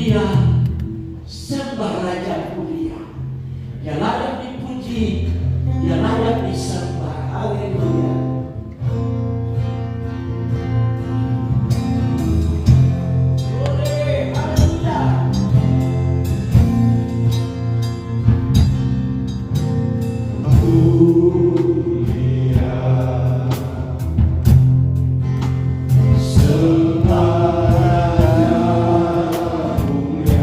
mulia, sembah Raja mulia. Dia layak dipuji, dia layak disembah. Haleluya. Sembah Raja mulia.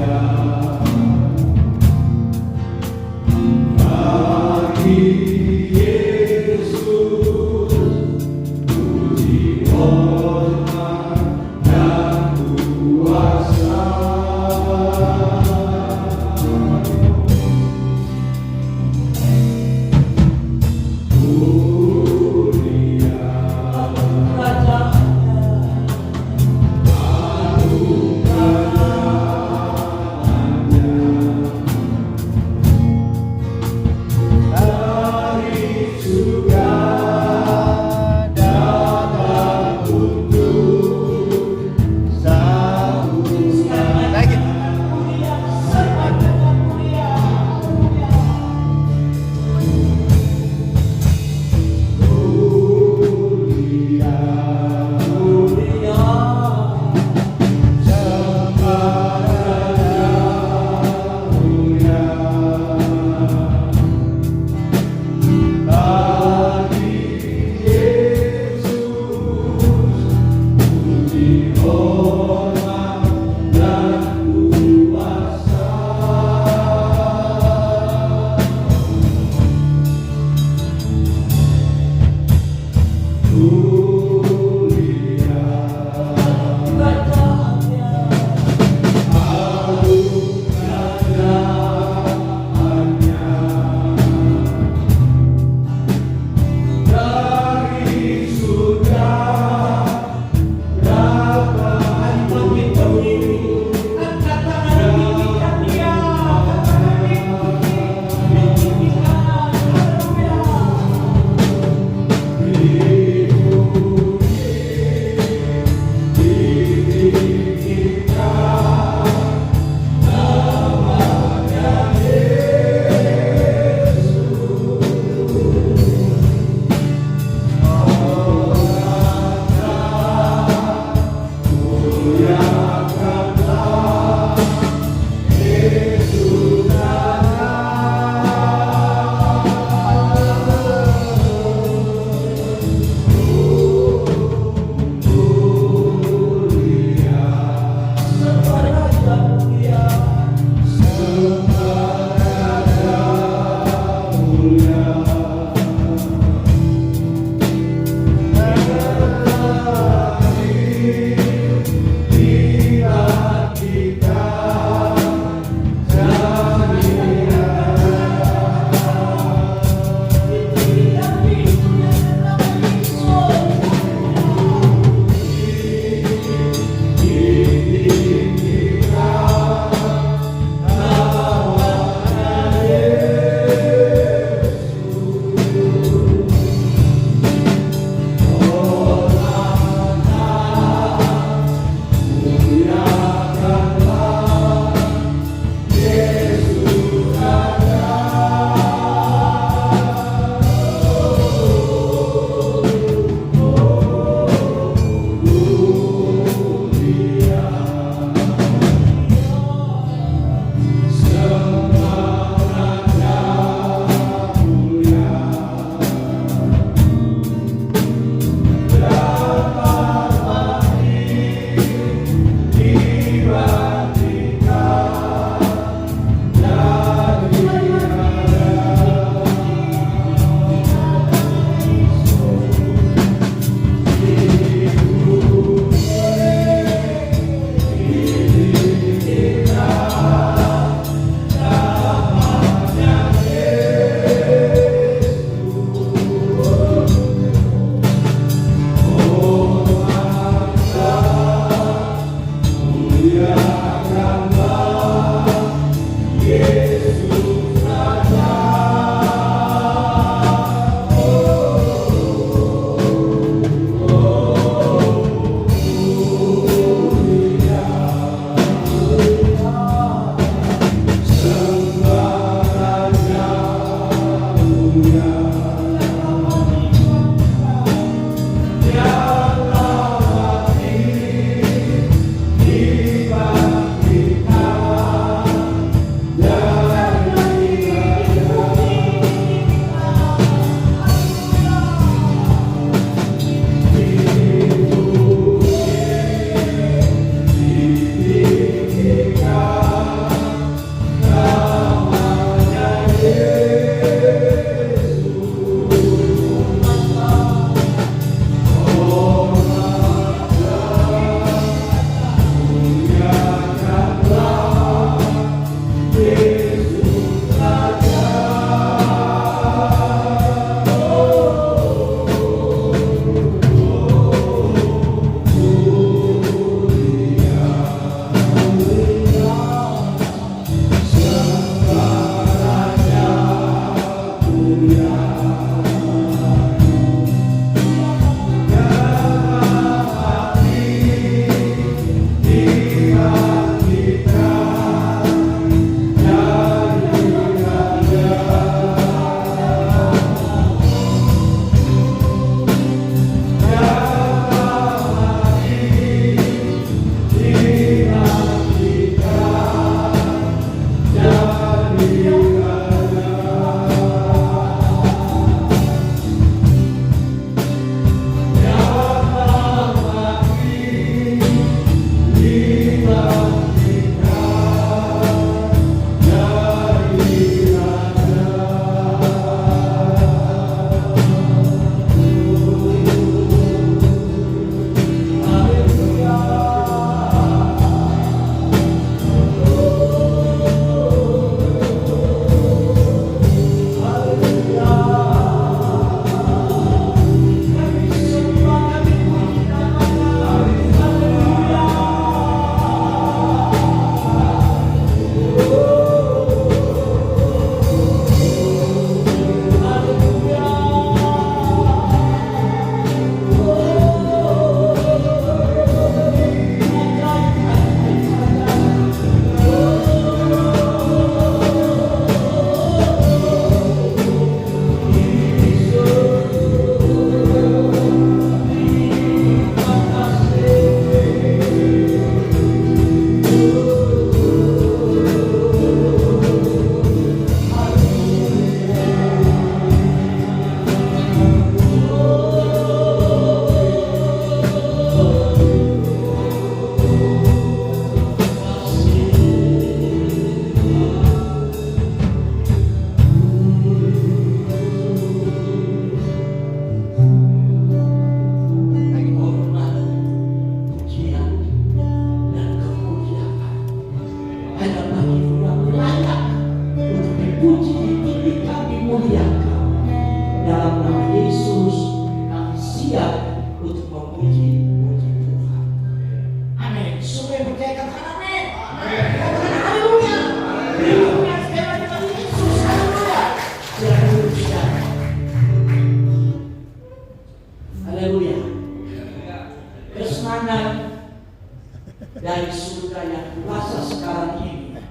dari surga yang kuasa sekarang ini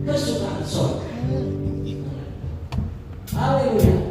ke surga sorga. Haleluya.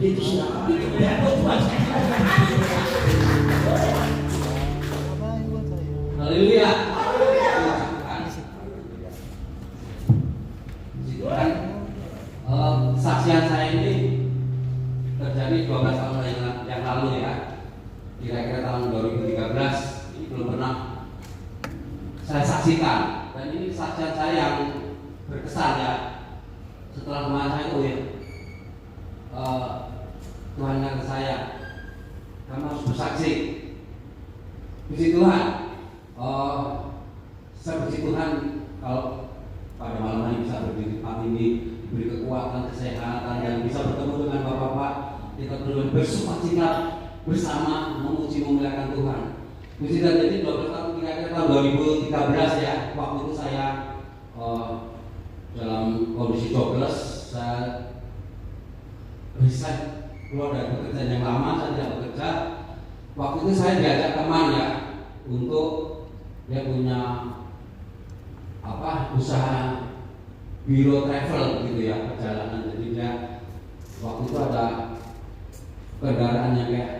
Itu sudah itu Tuhan. Haleluya. Saksian saya ini terjadi 12 tahun yang lalu ya. Kira-kira tahun 2013 ini belum pernah saya saksikan, dan ini saksian saya yang berkesan ya. Setelah kemarin saya itu ya, Tuhan yang saya, kamu harus bersaksi. Puji Tuhan, saya puji Tuhan kalau pada malam hari bisa berdiri pagi ini, diberi kekuatan, kesehatan, dan bisa bertemu dengan Bapak-bapak. Kita berdua bersukacita bersama memuji memuliakan Tuhan. Puji Tuhan. Jadi 12 tahun, kira-kira tahun 2013 ya, waktu itu saya dalam kondisi jobless, saya resign, keluar dari pekerjaan yang lama, saya tidak bekerja. Waktu itu saya diajak teman ya untuk dia punya usaha biro travel gitu ya, perjalanan. Jadi dia waktu itu ada kendaraan yang kayak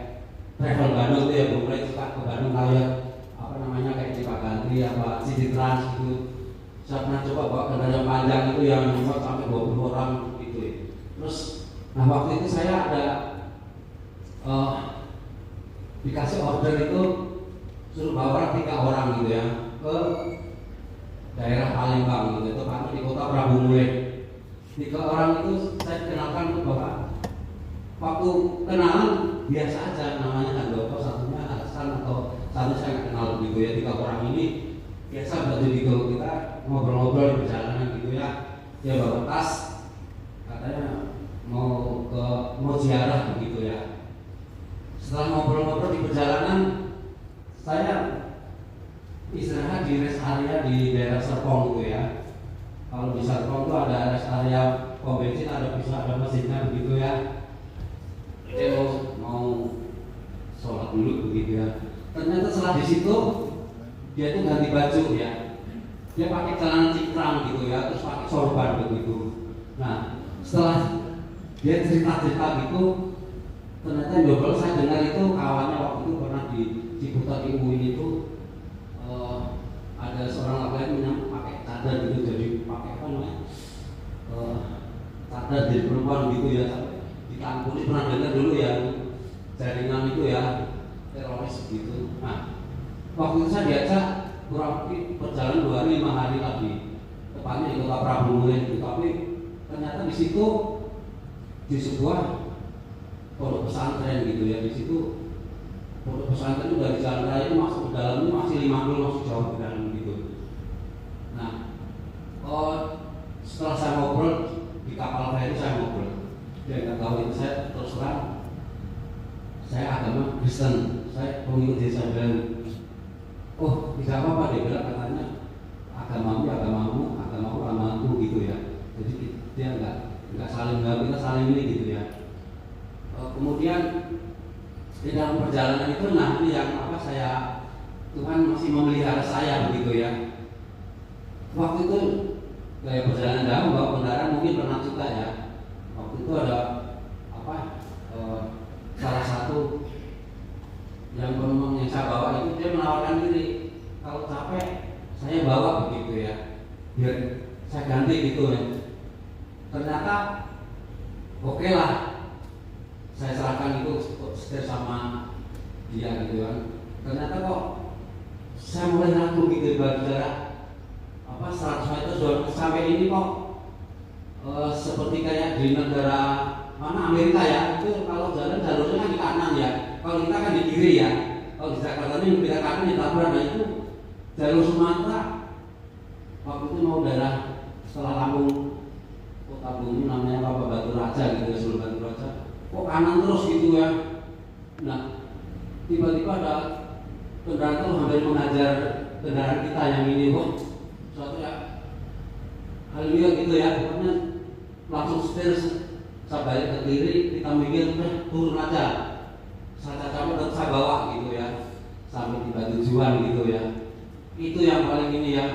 travel Bandung itu ya, mulai suka ke Bandung kayak kayak Cipaganti City Trans gitu. Saya pernah coba bawa kendaraan panjang itu yang muat sampai 20 orang gitu ya. Terus waktu itu saya ada dikasih order itu suruh bawa 3 orang gitu ya ke daerah Palembang gitu, tepatnya di kota Prabu Mulih. 3 orang itu saya kenalkan ke Bapak. Waktu kenalan biasa aja, namanya kan Bapak, satunya Hasan atau satu saya nggak kenal gitu ya. 3 orang ini biasa baju di kita ngobrol-ngobrol di perjalanan gitu ya. Dia bawa tas, katanya mau ziarah begitu ya. Setelah ngobrol-ngobrol di perjalanan, saya istirahat di rest area di daerah Serpong gitu ya. Kalau di Serpong itu ada rest area pom bensin, ada mesinnya begitu ya. Dia mau sholat dulu begitu ya. Ternyata setelah di situ dia tuh ganti baju ya. Dia pakai celana cingkrang gitu ya, terus pakai sorban begitu. Nah, setelah dia cerita-cerita gitu, ternyata jodoh saya dengar itu kawannya waktu itu pernah di Ciputat UIN itu ada seorang laki-laki yang pakai cadar gitu, jadi pakai cadar jadi perempuan gitu ya, sampai ditangkuli. Pernah dengar dulu ya jaringan itu ya, teroris gitu. Nah, waktu itu saya diajak kurang lebih perjalanan 2 hari 5 hari lagi, tepatnya di kota Prabu Mulih gitu. Tapi ternyata di situ di sebuah pondok pesantren gitu ya, di situ pondok pesantren itu dari jalan raya itu masuk ke dalam ini masih 5 kilo, masih jauh ke dalam gitu. Nah, setelah saya ngobrol di kapal feri, saya ngobrol, dia nggak tahu itu, saya terus terang saya agama Kristen, saya pengikut Yesus. Saya bilang, oh tidak apa-apa, dia bilang, katanya agamamu agamaku gitu ya. Jadi dia nggak saling mengganggu, kita saling ini gitu ya. Kemudian di dalam perjalanan itu, nah ini yang Tuhan masih memelihara saya begitu ya. Waktu itu kayak perjalanan jauh bawa kendaraan, mungkin pernah juga ya. Waktu itu ada salah satu yang penumpang yang saya bawa itu, dia menawarkan diri, kalau capek saya bawa begitu ya, biar saya ganti gitu ya. Ternyata oke lah, saya serahkan itu setir sama dia gitu kan. Ternyata kok saya mulai ragu gitu, jarak 100 meter sampai ini kok seperti kayak di negara mana Amerika ya, itu kalau jalan jalurnya kan di kanan ya, kalau kita kan di kiri ya. Kalau di Jakarta ini kita kanan ditabrak. Nah itu jalur Sumatera waktu itu mau daerah setelah Lampung, kota Bumi namanya Batu Raja gitu ya, Sulur Batu Raja, kok kanan terus gitu ya. Nah tiba-tiba ada kendaraan tuh hampir mengajar kendaraan kita yang ini, kok suatu ya haleluya gitu ya. Pokoknya langsung setir, saya balik ke kiri, kita mikir turun aja, saya capek tetap saya bawa gitu ya sampai tiba tujuan gitu ya. Itu yang paling ini ya,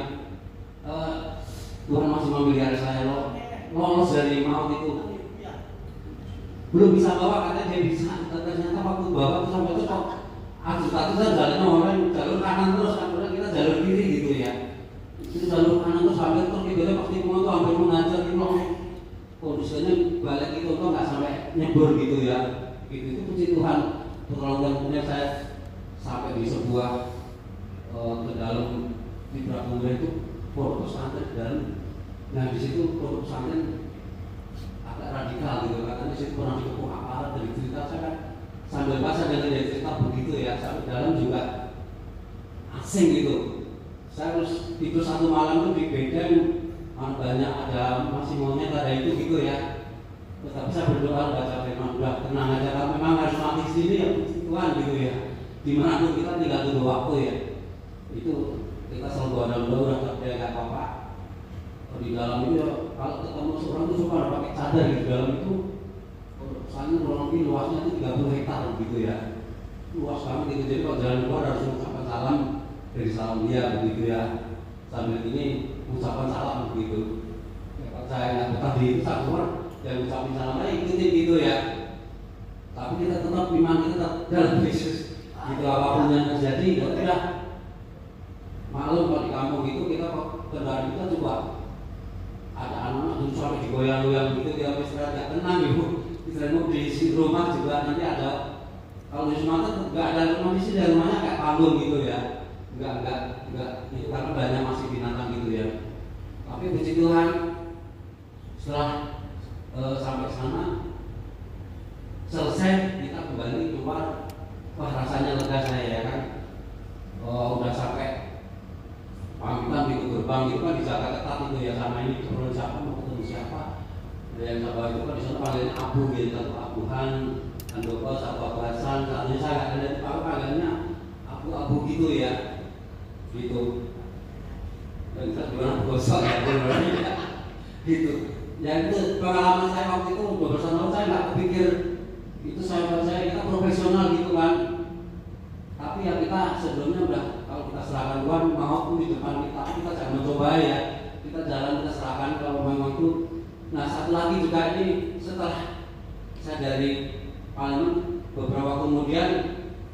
Tuhan masih memelihara saya lolos dari maut itu. belum bisa bawa, katanya dia bisa. Ternyata waktu bawa tuh sampai itu kok atuh-atuh jalannya orang jalur kanan terus, akhirnya kita jalur kiri gitu ya. Itu jalur kanan terus sampai terus kita pasti mau tuh hampir mengajar gitu. Kondisinya balik itu tuh nggak sampai nyebur gitu ya. Itu puji Tuhan. Pertolongan punya saya sampai di sebuah ke dalam di Prabowo itu pondok pesantren di dalam. Nah di situ pondok pesantren agak radikal gitu, katanya di situ pernah dikepung aparat. Dari cerita saya kan sambil pas ada dari cerita begitu ya, sampai dalam juga asing gitu. Saya harus tidur satu malam tuh di bedeng, banyak ada masih maunya ada itu gitu ya. Tetapi saya berdoa baca firman, udah tenang aja, kalau memang harus mati sini ya Tuhan gitu ya. Dimana pun kita tinggal tunggu waktu ya. Itu kita selalu ada doa udah kerja nggak apa-apa. Di dalam itu ya, kalau ketemu seorang itu suka ada pakai cadar di dalam itu. Soalnya ruang ini luasnya itu 30 hektar gitu ya. Luas kami gitu, jadi kalau jalan keluar harus mengucapkan salam dari salam dia begitu ya. Sambil ini ucapan salam begitu. Ya, kalau saya nggak betah di itu saya keluar, ya ucapin salamnya ikutin gitu ya. Tapi kita tetap iman kita tetap dalam Yesus. Gitu apapun yang terjadi, ya tidak. Maklum kalau di kampung itu kita kendaraan kita coba ada anak-anak dulu sampai digoyang-goyang gitu, kita istirahat nggak tenang ibu. Istirahat di rumah juga nanti ada. Kalau di Sumatera nggak ada rumah di sini, rumahnya kayak panggung gitu ya. Enggak itu karena banyak masih binatang gitu ya. Tapi puji Tuhan setelah sampai sana selesai kita kembali keluar, wah rasanya lega saya ya kan. Udah sampai pamitan di gerbang itu kan dijaga ketat itu ya, sama ini turun siapa mau ketemu siapa. Yang sabar itu kan di sana panggilnya Abu gitu, satu Abuhan, Andoko, satu Abasan, satunya saya nggak ada itu panggilnya Abu gitu ya. Gitu. Dan kita gimana gosok ya, gitu. Ya itu pengalaman saya waktu itu 12 tahun lalu, saya nggak kepikir itu saya kita profesional gitu kan. Tapi ya kita sebelumnya udah kalau kita serahkan Tuhan maupun di depan kita jangan mencoba ya. Kita jalan kita serahkan kalau memang itu. Nah satu lagi juga ini setelah saya dari Parlemen beberapa kemudian,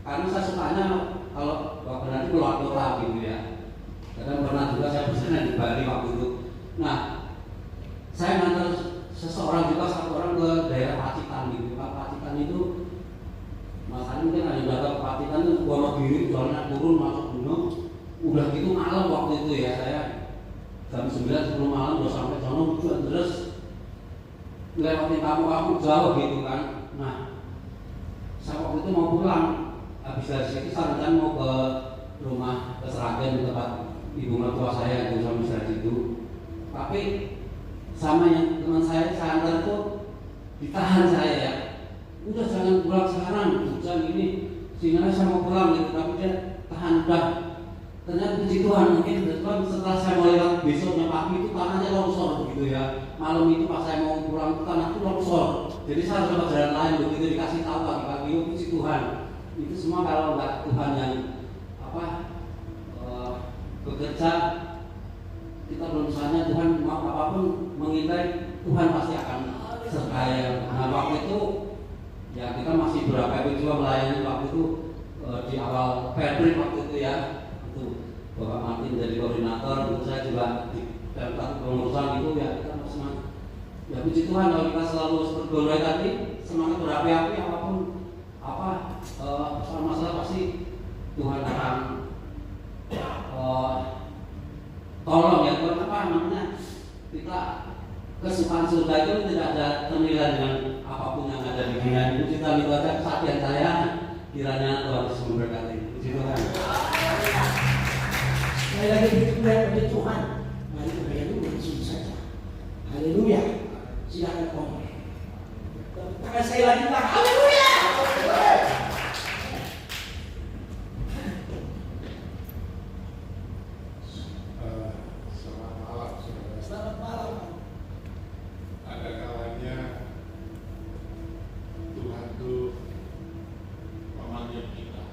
karena saya sukanya kalau berarti keluar kota gitu ya. Kadang pernah juga saya bersama di Bali waktu itu. Nah, saya ngantar seseorang juga satu orang ke daerah Pacitan gitu. Pacitan itu, masalahnya mungkin ada data Pacitan itu Wonogiri, soalnya turun masuk gunung. Udah gitu malam waktu itu ya, saya jam 9 10 malam udah sampai sana hujan terus lewatin kampung jauh gitu kan. Nah, saya waktu itu mau pulang. Habis dari situ saya rencana mau ke rumah ke Seragen tempat ibu mertua saya yang sama istri itu. Tapi sama yang teman saya antar itu ditahan saya ya. Udah jangan pulang sekarang, hujan ini. Sehingga saya mau pulang gitu, tapi dia tahan udah. Ternyata puji Tuhan mungkin setelah saya mau lewat besoknya pagi itu tanahnya longsor gitu ya. Malam itu pas saya mau pulang itu tanah itu longsor. Jadi saya harus lewat jalan lain begitu dikasih tahu pagi-pagi, oh puji Tuhan. Itu semua kalau nggak Tuhan yang bekerja, kita belum misalnya Tuhan mau apapun mengintai, Tuhan pasti akan sertai. Nah waktu itu ya kita masih berapa juga melayani waktu itu di awal Februari waktu itu ya, itu Bapak Martin jadi koordinator, itu saya juga di dalam pengurusan itu ya kita masih semangat. Ya puji Tuhan kalau kita selalu seperti Golai tadi semangat berapi-api apapun masalah pasti Tuhan akan tolong ya. Tuhan namanya kita kesukaan surga itu tidak ada ternilai dengan apapun yang ada di dunia ini. Kita itu aja kesaktian saya, kiranya Tuhan Yesus memberkati. Puji Tuhan. Sekali lagi puji Tuhan. Mari kita haleluya langsung saja. Haleluya. Silakan Om. Tangan saya lagi Pak. Haleluya. Selamat malam. Ada kalanya Tuhan itu memanggil kita.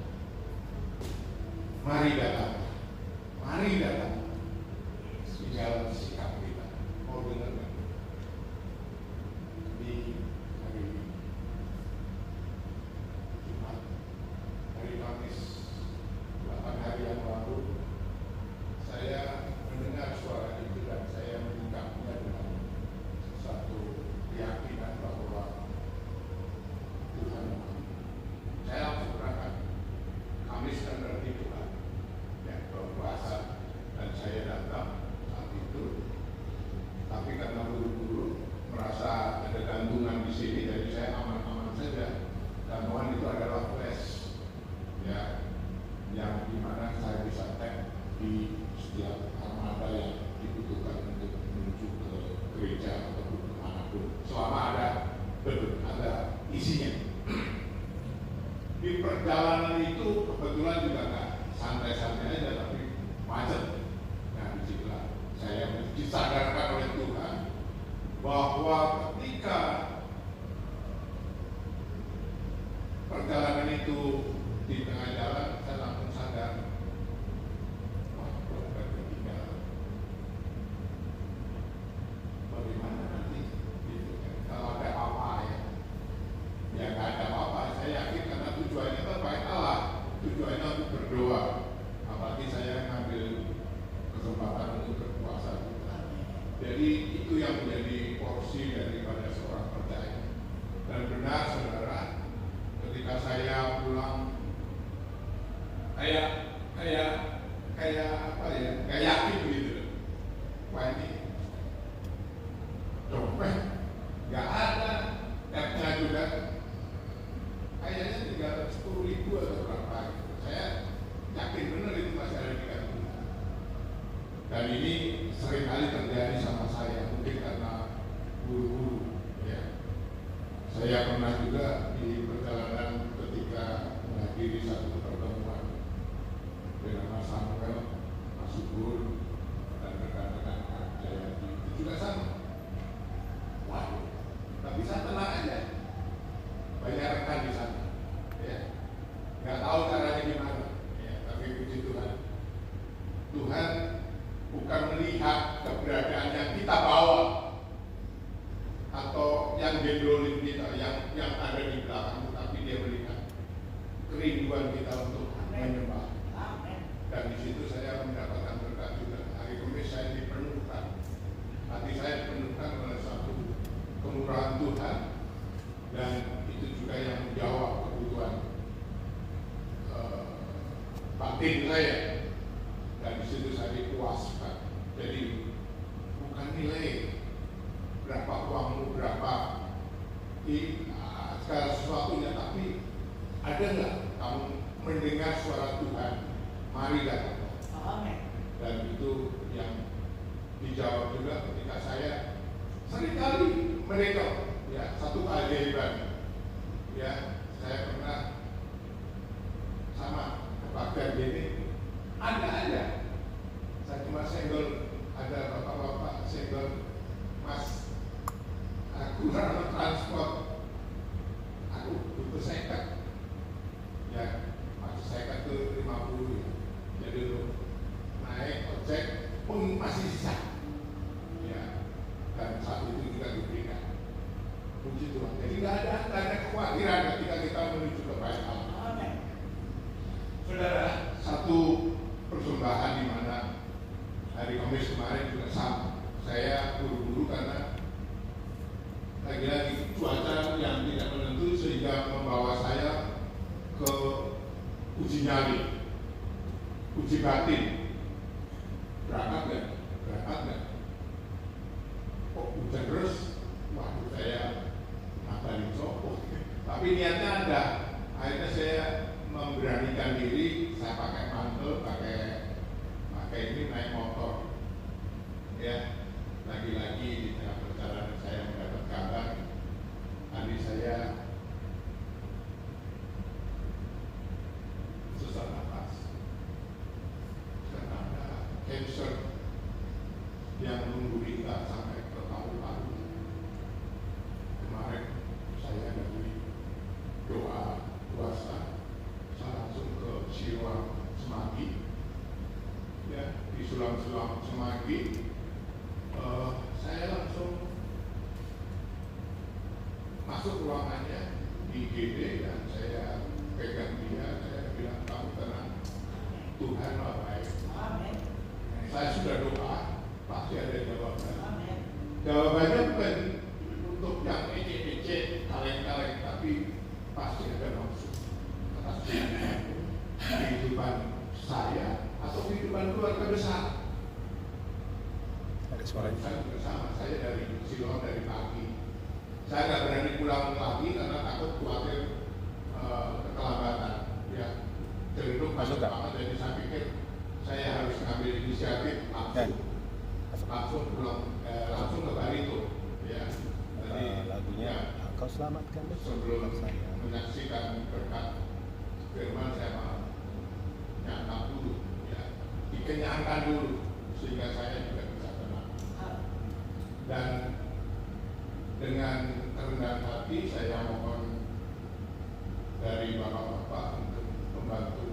Mari datang. Tinggal sikap kita. Mau dengar nggak? Di hari ini tetap saat itu. Tapi karena buru-buru merasa ada gantungan di sini, jadi saya aman-aman saja. Gantungan itu adalah flash, ya, yang dimana saya bisa tag di setiap armada yang dibutuhkan untuk menuju ke gereja ataupun kemanapun, selama ada isinya. Di perjalanan itu kebetulan juga nggak santai-santai aja, tapi macet. Nah, disitulah saya disadarkan oleh Tuhan bahwa ketika perjalanan itu di tengah jalan, saya langsung sadar, wah, dompet ketinggalan. Bagaimana nanti? Gitu kan. Kalau ada apa ya nggak ada apa-apa. Saya yakin karena tujuannya terbaik Allah, tujuannya untuk berdoa. Apalagi saya ngambil kesempatan untuk berpuasa. Jadi itu yang menjadi porsi daripada seorang percaya. Dan benar saudara, ketika saya pulang, kayak yakin gitu. Wah, ini dompet nggak ada, tab-nya juga kayaknya tinggal 10.000 atau berapa. Saya yakin benar itu masih ada di kantong. Dan ini seringkali terjadi sama saya, mungkin karena buru-buru. Ya. Saya pernah juga di perjalanan ketika menghadiri satu pertemuan dengan Mas Samuel, Mas Subur, dan rekan-rekan Jaya itu juga sama. Waduh, tapi saya tenang aja. Banyak rekan di sana, ya. Nggak tahu caranya gimana, ya. Tapi puji Tuhan, Tuhan bukan melihat keberadaan yang kita bawa atau yang gendolin kita, yang ada di belakang, tapi Dia melihat kerinduan kita untuk menyembah. Dan di situ saya mendapatkan berkat juga. Hari Kamis saya dipenuhkan, hati saya dipenuhkan oleh satu kemurahan Tuhan, dan itu juga yang menjawab kebutuhan batin saya. Dan di situ saya dipuaskan. Jadi bukan nilai berapa uangmu, berapa segala sesuatunya, tapi ada nggak kamu mendengar suara Tuhan? Mari datang. Dan itu yang dijawab juga ketika saya seringkali mereka, ya, satu keajaiban, ya, saya pernah sama kebagian gini, ada aja. Saya cuma senggol, ada bapak-bapak senggol, Mas, aku kurang transport, aku butuh sekat, ya, masih sekat tuh 50 ya. Jadi naik ojek pun masih sisa, ya, dan saat itu juga diberikan. Puji Tuhan. Jadi nggak ada kekhawatiran ketika kita menuju kepada Allah. Saudara, satu persembahan di mana hari Kamis kemarin juga sama. Saya buru-buru karena lagi-lagi cuaca yang tidak menentu sehingga membawa saya ke uji nyali, uji batin. Berangkat nggak? Kok hujan terus? Waduh, saya ngapain copot. Tapi niatnya ada. Akhirnya saya memberanikan diri. Saya pakai mantel, pakai ini, naik motor. Ya, lagi-lagi di tengah perjalanan saya mendapat kabar. Tadi saya sesak nafas. Karena ada cancer yang menunggu kita sampai ke paru-paru. Kemarin saya dari doa puasa, saya langsung ke Siruang Semanggi, ya, di Sulam Semanggi. Saya langsung masuk ruangannya di IGD dan saya pegang dia, saya bilang, kamu tenang, Tuhan maha baik. Saya sudah doa, pasti ada jawaban. Jawabannya bukan untuk yang ece-ece, kaleng-kaleng, tapi pasti ada maksud atas kehidupan saya atau kehidupan keluarga besar. suaranya. Saya juga sama, saya dari Siloam dari pagi. Saya nggak berani pulang lagi karena takut khawatir keterlambatan. Ya, cenderung Masuk banyak nggak? banget, jadi saya pikir saya harus ngambil inisiatif langsung pulang, langsung ke Barito. Ya, jadi Lagunya Kau Selamatkan sebelum saya. menyaksikan berkat firman saya mau nyantap dulu, ya, dikenyangkan dulu sehingga saya juga bisa tenang. Dan dengan kerendahan hati saya mohon dari bapak-bapak untuk membantu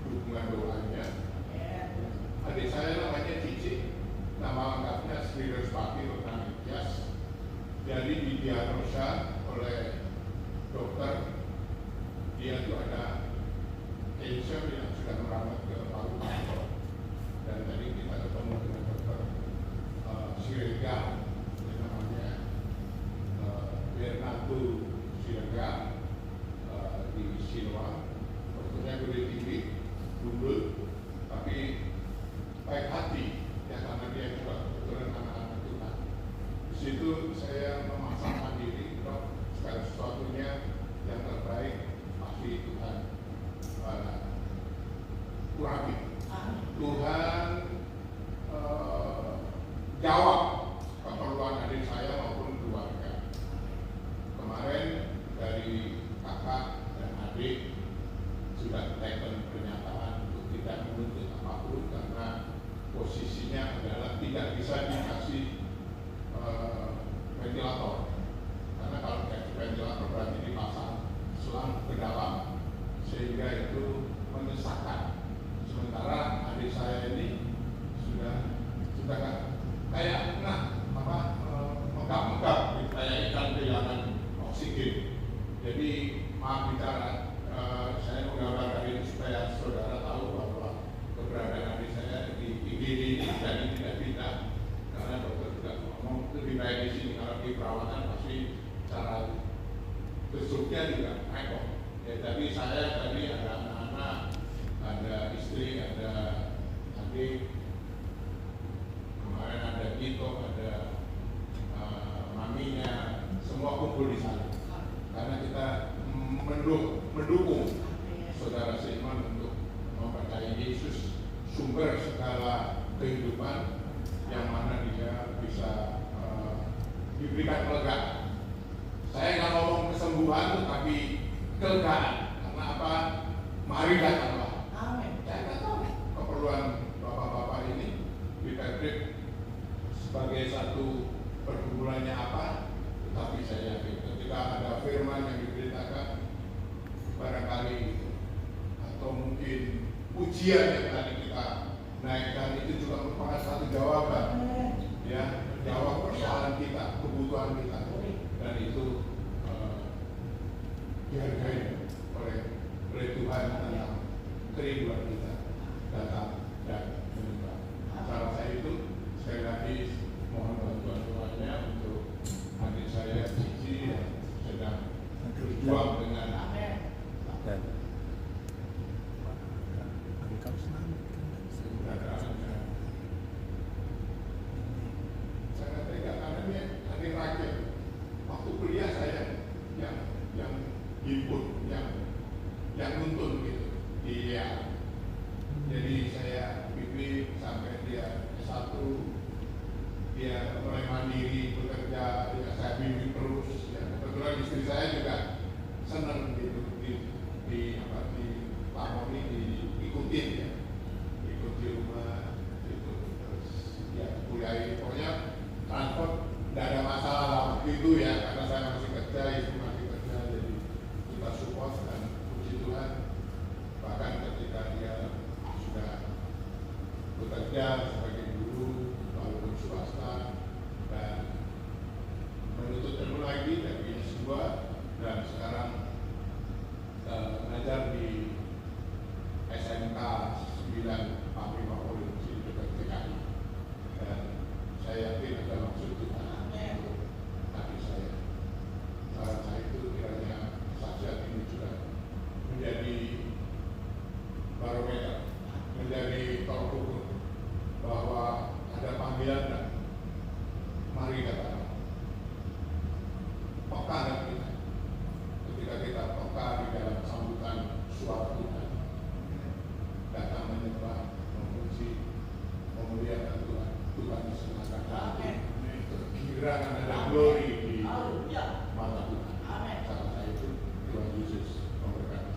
dukungan doanya. Adik saya namanya Cici, nama lengkapnya Sri Respati Rotanityas. Jadi didiagnosa oleh dokter, dia itu ada cancer yang sudah merambat ke paru-paru. Dan tadi kita ketemu dengan dokter Siregar, yang namanya Bernardo Siregar di Siloam. Dokternya gede tinggi, gundul, tapi baik hati, ya, karena dia juga kebetulan anak-anak Tuhan. Di situ saya memasangkan diri, dok, segala sesuatunya yang terbaik pasti Tuhan kurangi. Tuhan jawab keperluan adik saya maupun keluarga. Kemarin dari kakak dan adik sudah taken pernyataan untuk tidak menuntut apapun karena posisinya adalah tidak bisa dikasih ventilator. Karena kalau dikasih ventilator berarti dipasang selang ke dalam sehingga itu menyesatkan. Sementara adik saya ini sudah kayak megap-megap kayak ikan kehilangan oksigen. Jadi maaf bicara, saya menggambarkan ini supaya saudara tahu bahwa keberadaan adik saya di IGD ini tidak bisa, karena dokter juga ngomong lebih baik di sini. Kalau di perawatan pasti cara besuknya juga repot. Ya, tapi saya tadi ada anak-anak, ada istri, ada adik, kemarin ada Gito, ada maminya, semua kumpul di sana. Karena kita mendukung saudara seiman untuk mempercayai Yesus, sumber segala kehidupan, yang mana dia bisa diberikan kelegaan. Saya nggak ngomong kesembuhan, tetapi kelegaan. Karena apa? Mari datanglah. Saya nggak tahu keperluan bapak-bapak ini ditertib sebagai satu pergumulannya apa, tetapi saya yakin ketika ada firman yang diberitakan barangkali atau mungkin ujian yang tadi kita naikkan itu juga merupakan satu jawaban, ya, jawab persoalan kita, kebutuhan kita, dan itu dihargai oleh Tuhan dalam kerinduan kita datang dan menyembah. Salah saya itu sekali lagi mohon bantuan doanya untuk adik saya Cici yang sedang berjuang dengan Dan Engkau selamatkan keberadaannya. Sangat tega karena dia adik rakyat. Waktu kuliah saya yang input, yang nuntun gitu di IAA. Jadi saya bimbing sampai dia S1, dia mulai mandiri bekerja, ya saya bimbing terus. Ya, kebetulan istri saya juga senang gitu di Lamoni diikutin, ya, ikut di rumah gitu, terus ya kuliah, pokoknya transport tidak ada masalah lah gitu ya, karena saya masih kerja, istri masih kerja, jadi kita support dan puji Tuhan. Bahkan ketika dia sudah bekerja sebagai guru walaupun swasta dan menuntut ilmu lagi dari S2 dan sekarang mengajar di SMK 9 Pabrik Maulid di dekat TKI. Dan saya yakin ada maksud Tuhan untuk tadi saya. Saran saya itu kiranya saja ini juga menjadi barometer, menjadi tolak ukur bahwa segera akan ada glory di mata Tuhan. Salah satu itu Tuhan Yesus memberkati.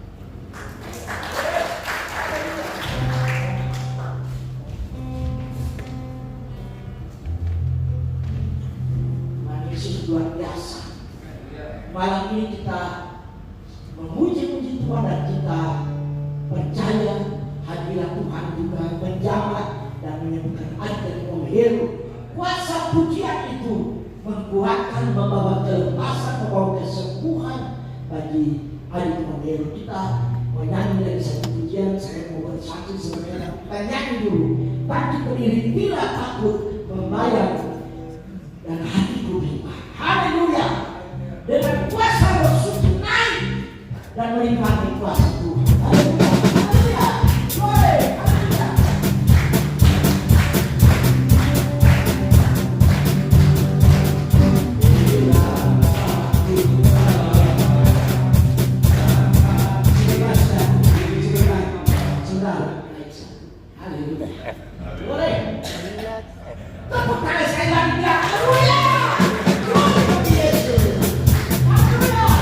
Tuhan Yesus luar biasa. Malam ini kita memuji-muji Tuhan dan kita percaya hadirat Tuhan juga menjabat dan menyembuhkan hati dari pemberu. Kuasa pujian itu menguatkan, membawa kelepasan, membawa kesembuhan bagi hari pemberu. Kita menyanyi dari satu pujian, saya mau bersaksi sebenarnya. Kita nyanyi dulu. Bagi berdiri tidak takut membayar dan hatiku limpah. Haleluya. Dengan kuasa Roh Suci naik dan menikmati kuasa Tuhan. Haleluya. Haleluya. Glory. Haleluya. Haleluya. Boleh. Tepuk tangan sekali lagi. Haleluya. Glory bagi Yesus. Haleluya.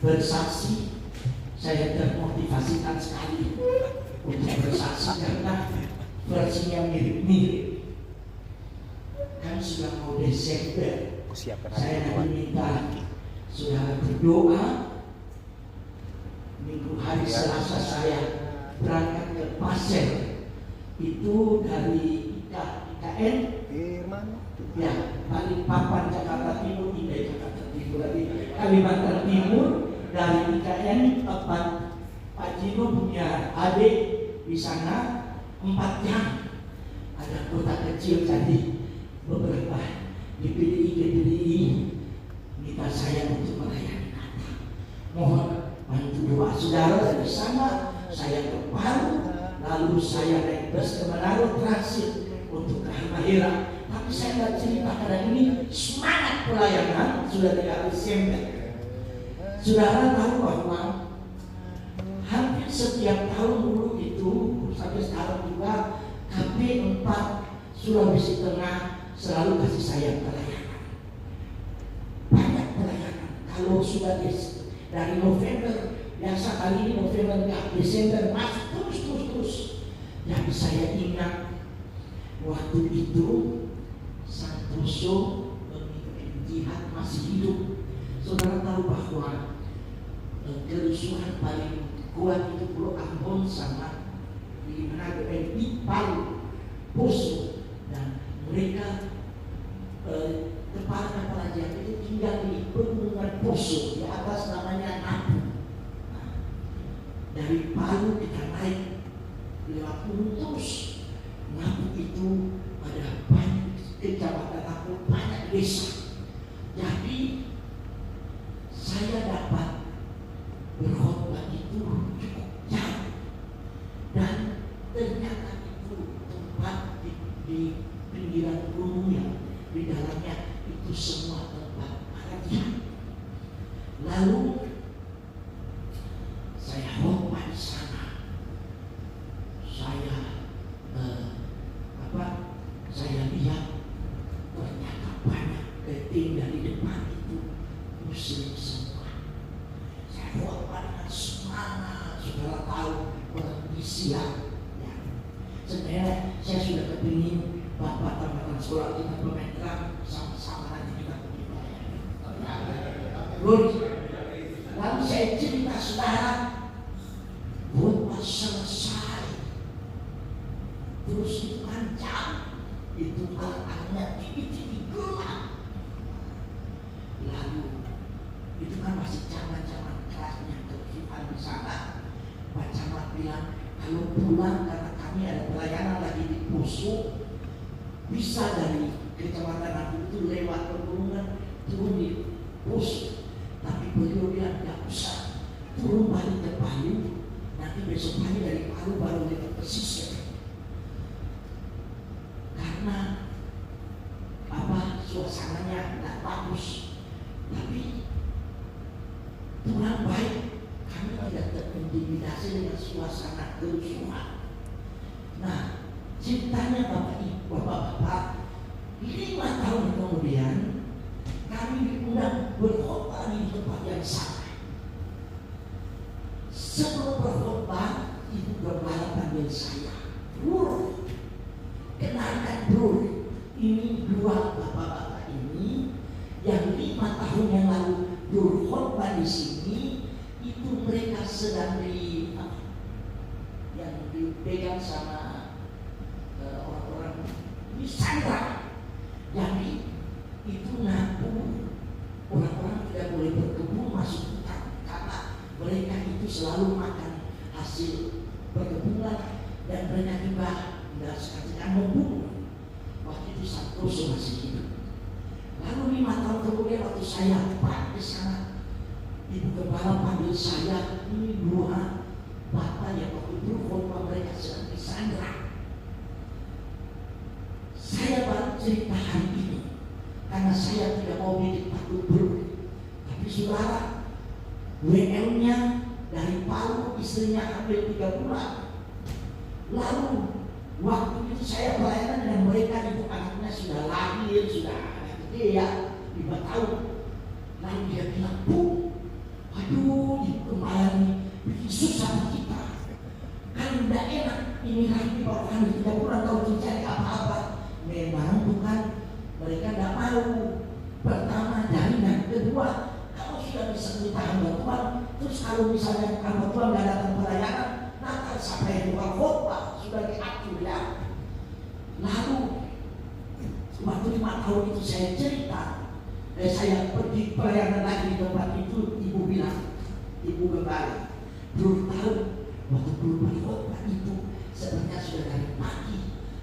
bersaksi, saya termotivasikan sekali untuk bersaksi karena versinya mirip-mirip. Kan sudah mau Desember, saya nanti minta saudara berdoa. Minggu hari Selasa saya berangkat ke Pasir, itu dari IKN ya, Balikpapan Jakarta Timur, Jakarta Timur lagi Kalimantan Timur. Dari IKN tempat Pak Jino punya adik di sana 4 jam. Ada kota kecil tadi, beberapa DPDI minta saya untuk melayani Natal. Mohon bantu doa saudara dari sana. Saya ke Palu, lalu saya naik bus ke Manado transit untuk ke Halmahera. Tapi saya nggak cerita karena ini semangat pelayanan sudah 3 Desember. Saudara tahu bahwa hampir setiap tahun dulu itu sampai sekarang juga KP4 Sulawesi Tengah selalu kasih saya pelayanan. Banyak pelayanan. Kalau sudah dari November, biasa kali ini November, Desember masuk terus. Yang saya ingat waktu itu Santoso jihad masih hidup. Saudara tahu bahwa kerusuhan paling kuat itu Pulau Ambon sama di Manado, di Palu, Poso, dan mereka kepala-kepala jihad itu tinggal di pegunungan Poso, di atas namanya Napu. Nah, dari Palu kita naik lewat gunung terus. Napu itu ada banyak kecamatan, Napu banyak desa. Jadi saya dapat berkhotbah itu cukup jauh, dan ternyata itu tempat di pinggiran gunung yang di dalamnya itu semua tempat para jihad. Lalu saya khotbah di sana. Saya lihat ternyata banyak ketinggalan di depan itu muslim semua. Saya khotbah dengan semangat. Saudara tahu kondisi ya. Sebenarnya saya sudah kepingin Bapak tamatan sekolah kita pemain drum sama-sama nanti kita pergi Lalu saya cerita saudara, khotbah selesai. Terus itu panjang, itu anak-anaknya tinggi-tinggi gelap. Lalu itu kan masih zaman-zaman kerasnya kehidupan di sana. Pak Camat bilang kalau pulang karena kami ada pelayanan lagi di Poso, bisa dari kecamatan Napu itu lewat pegunungan turun di Poso. Tapi beliau bilang tidak usah, turun balik ke Palu, nanti besok pagi dari Palu baru lewat pesisir. Karena suasananya tidak bagus, tapi Tuhan baik, kami tidak terintimidasi dengan suasana kerusuhan. Nah, ceritanya Bapak-Bapak, 5 tahun kemudian kami diundang berkhotbah di tempat yang sama. Sebelum berkhotbah, Ibu Gembala panggil saya, Bro, kenalkan bro, ini 2 bapak-bapak ini yang 5 tahun yang lalu berkhotbah di sini. Itu mereka sedang yang dipegang sama orang-orang di Sandra. Jadi itu Napu, orang-orang tidak boleh berkebun masuk hutan karena mereka itu selalu makan hasil perkebunan, dan mereka juga tidak sekali membunuh. Waktu itu Santoso masih hidup. Lalu 5 tahun kemudian waktu saya di sana, Ibu Gembala panggil saya, ini 2 bapak yang waktu itu khotbah mereka sedang disandra. Saya baru cerita hari ini karena saya tidak mau bikin takut bro. Tapi saudara, WL-nya dari Palu, istrinya hamil 3 bulan. Lalu waktu itu saya pelayanan dengan mereka, itu anaknya sudah lahir, sudah gede ya, 5 tahun. Lalu dia bilang, Bu, aduh, Ibu Gembala ini bikin susah kita. Kan tidak enak, ini lagi baru hamil 3 bulan, tahu mencari apa-apa. Memang bukan, mereka tidak mau. Pertama jaringan, kedua, kalau sudah bisa minta hamba Tuhan, terus kalau misalnya hamba Tuhan tidak datang pelayanan, Natal sampai 2 khotbah sudah diatur ya. Lalu waktu 5 tahun itu saya cerita, saya pergi pelayanan lagi di tempat itu. Ibu bilang, Ibu Gembala, belum tahu waktu belum khotbah itu sebenarnya sudah dari pagi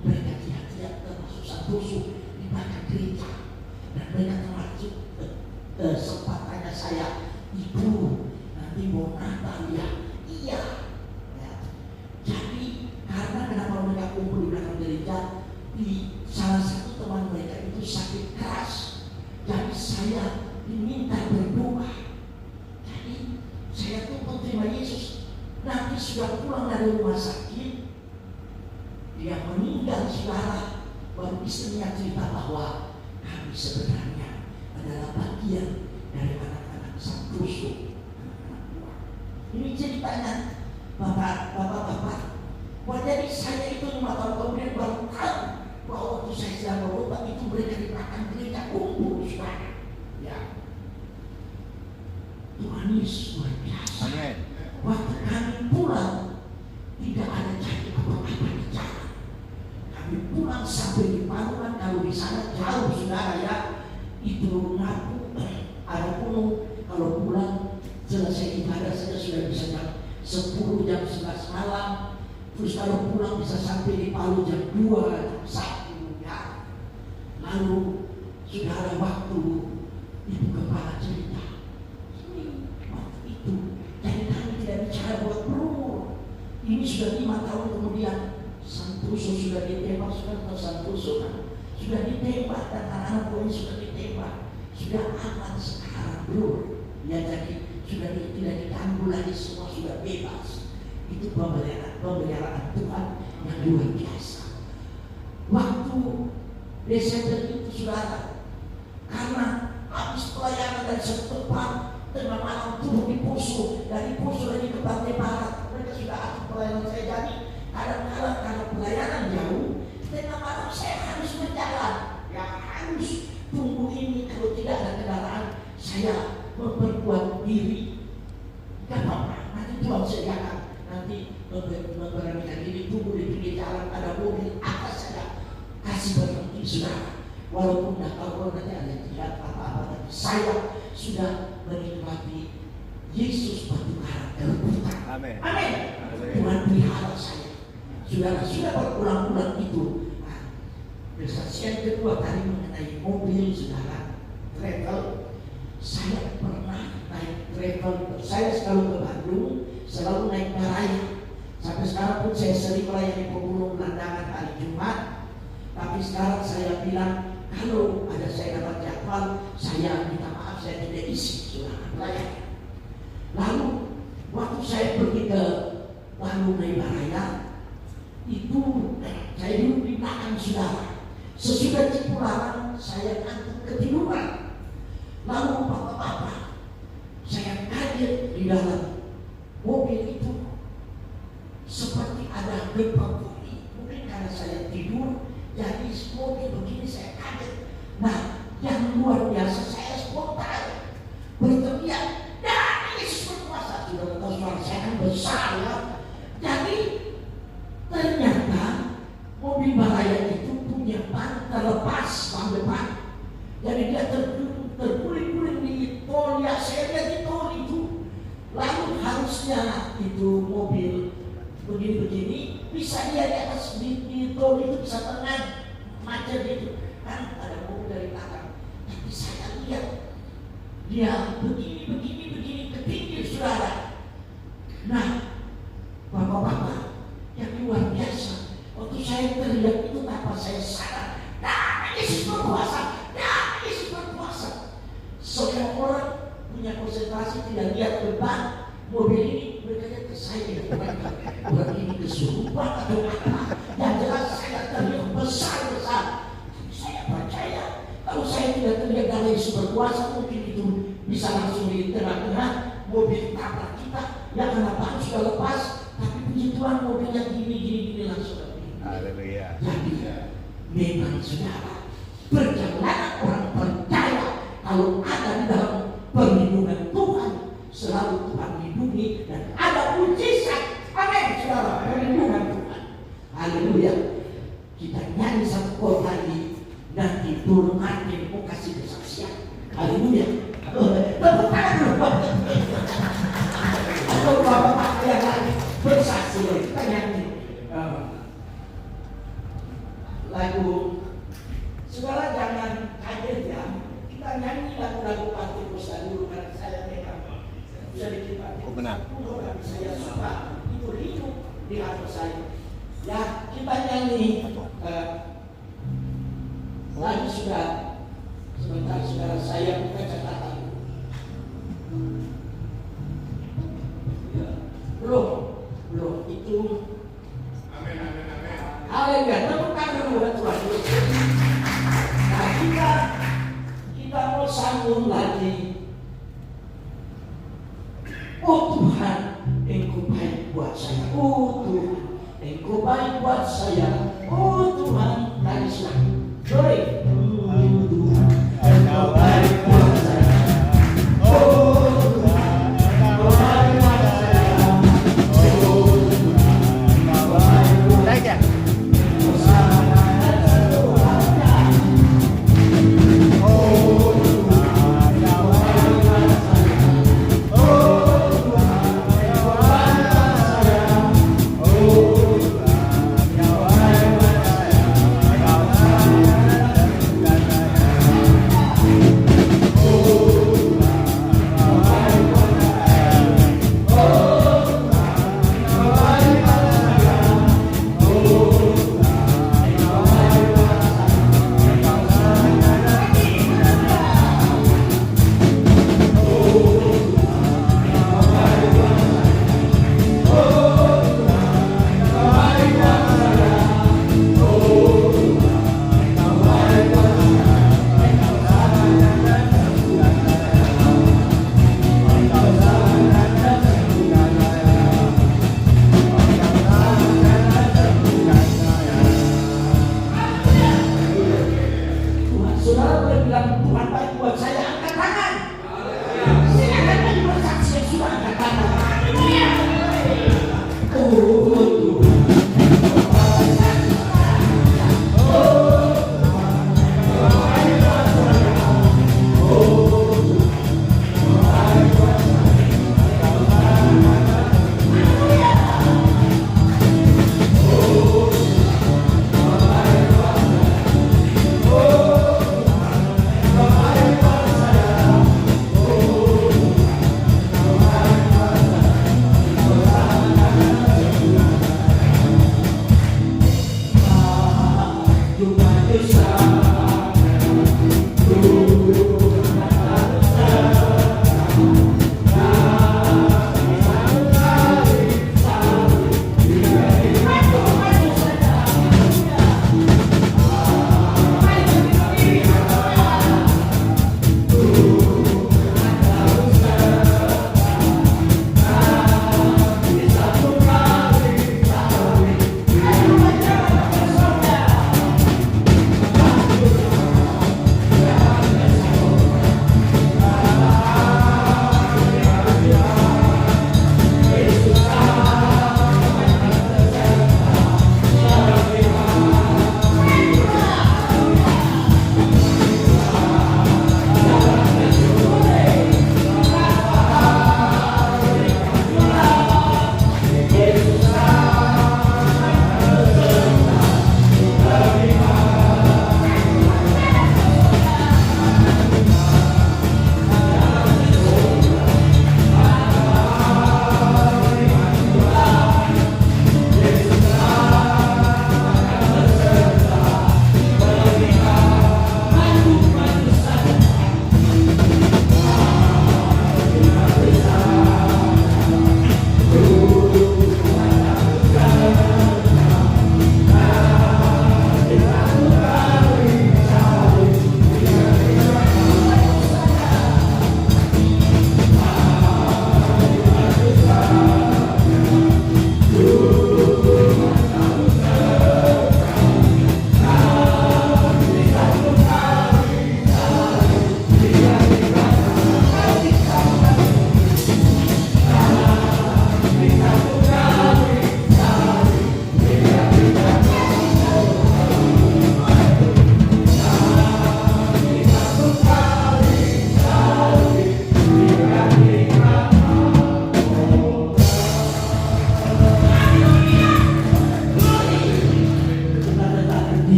mereka teriak-teriak termasuk Santoso di belakang gereja, dan mereka termasuk sempat tanya saya, Ibu nanti mau Natal ya? Iya. Jadi karena kenapa mereka kumpul di belakang gereja, di salah satu teman mereka itu sakit keras. Jadi saya diminta berdoa. Jadi dari rumah sakit, dia meninggal saudara. Baru istrinya cerita bahwa kami sebenarnya adalah bagian dari anak-anak Santoso. Ini ceritanya bapak-bapak. Wah, jadi saya itu 5 tahun kemudian baru tahu bahwa waktu saya sedang berubah itu mereka di belakang gereja kumpul saudara. Ya, Tuhan Yesus luar biasa. Amin. Waktu kami pulang tidak ada cari apa-apa di jalan. Kami pulang sampai di Paluan, kalau di sana jauh saudara ya, itu ngaku ada gunung. Kalau pulang selesai ibadah saja sudah bisa jam 10 jam 11 malam. Terus kalau pulang bisa sampai di Palu jam 2 jam 1 ya. Lalu sudah ada waktu ibu kepala cerita waktu itu. Jadi kami tidak bicara buat berumur. Ini sudah 5 tahun kemudian Santoso sudah ditembak, sudah tahu Santoso kan? Sudah ditembak dan anak-anak polisi sudah ditembak. Sudah aman sekarang bro. Ya jadi sudah tidak diganggu lagi, semua sudah bebas. Itu pemeliharaan Tuhan yang luar biasa. Waktu Desember itu saudara, karena habis pelayanan dari satu tempat, tengah malam turun di Poso, dari Poso lagi ke Pantai Barat. Mereka sudah atur pelayanan saya, jadi kadang-kadang karena pelayanan jauh, tengah malam saya harus berjalan. Ya harus tunggu ini, kalau tidak ada kendaraan saya memperkuat diri. Gak apa-apa, nanti Tuhan sediakan. Nanti memberanikan diri, tunggu di pinggir jalan, ada mobil atas saja, kasih berhenti saudara. Walaupun tidak tahu nanti ada tidak apa-apa, tapi saya sudah menikmati Yesus batu karang kerebutan. Amin. Amin. Tuhan pelihara saya. Saudara sudah berulang-ulang itu. Nah, kesaksian kedua tadi mengenai mobil saudara, travel. Saya pernah naik travel. Saya selalu ke Bandung, selalu naik Baraya. Sampai sekarang pun saya sering melayani pemulung gelandangan hari Jumat. Tapi sekarang saya bilang, kalau ada saya dapat jadwal, saya minta maaf, saya tidak isi surat melayani. Lalu waktu saya pergi ke Bandung naik Baraya, itu saya duduk di belakang saudara. Sesudah Cipularang saya ngantuk ketiduran. Lalu bapak-bapak, saya kaget di dalam mobil itu seperti ada gempa bumi. Mungkin karena saya tidur, jadi mobil begini saya kaget. Nah, yang luar biasa saya spontan berteriak, "Dan Yesus berkuasa!" Sudah tahu suara saya kan besar ya. Jadi ternyata mobil Baraya itu punya ban terlepas ban depan. Jadi dia terguling-guling di tol. Ya saya lihat di tol itu. Lalu harusnya itu mobil begini-begini bisa dia di atas di tol itu bisa tengah macet itu kan, ada mobil dari belakang. Tapi saya lihat dia begini ke pinggir saudara. Nah, bapak-bapak yang luar biasa, waktu saya teriak itu tanpa saya sadar, "Nah, Yesus berkuasa, nah, Yesus berkuasa." Semua orang punya konsentrasi tidak lihat depan mobil ini, mereka lihat ke saya. Orang ini kesurupan atau apa? Yang jelas saya teriak besar-besar. Saya percaya kalau saya tidak teriak karena Yesus berkuasa, mungkin itu bisa langsung di tengah-tengah mobil tabrak kita. Yang kenapa sudah lepas, tapi puji Tuhan mobilnya gini langsung lebih. Haleluya. Jadi memang saudara, perjalanan orang percaya kalau ada di dalam perlindungan Tuhan, selalu Tuhan lindungi dan ada mujizat. Amin saudara, perlindungan Tuhan. Haleluya. Kita nyanyi satu chord lagi, nanti turun nanti mau kasih kesaksian. Haleluya. Tepuk tangan dulu. Atau bapak-bapak yang lagi bersaksi, kita nyanyi lagu. Saudara jangan kaget ya, kita nyanyi lagu-lagu Pantekosta dulu karena saya memang sedikit Pantekosta. Saya suka itu hidup di hati saya. Ya kita nyanyi lagi sudah. Sebentar saudara, saya buka catatan. Belum itu sambung lagi. Oh Tuhan, Engkau baik buat saya. Oh Tuhan, Engkau baik buat saya. Oh Tuhan, tangislah. Sorry. Tuhan, Engkau baik buat saya. Oh Tuhan, Engkau baik buat saya. Oh Tuhan, Engkau baik buat saya.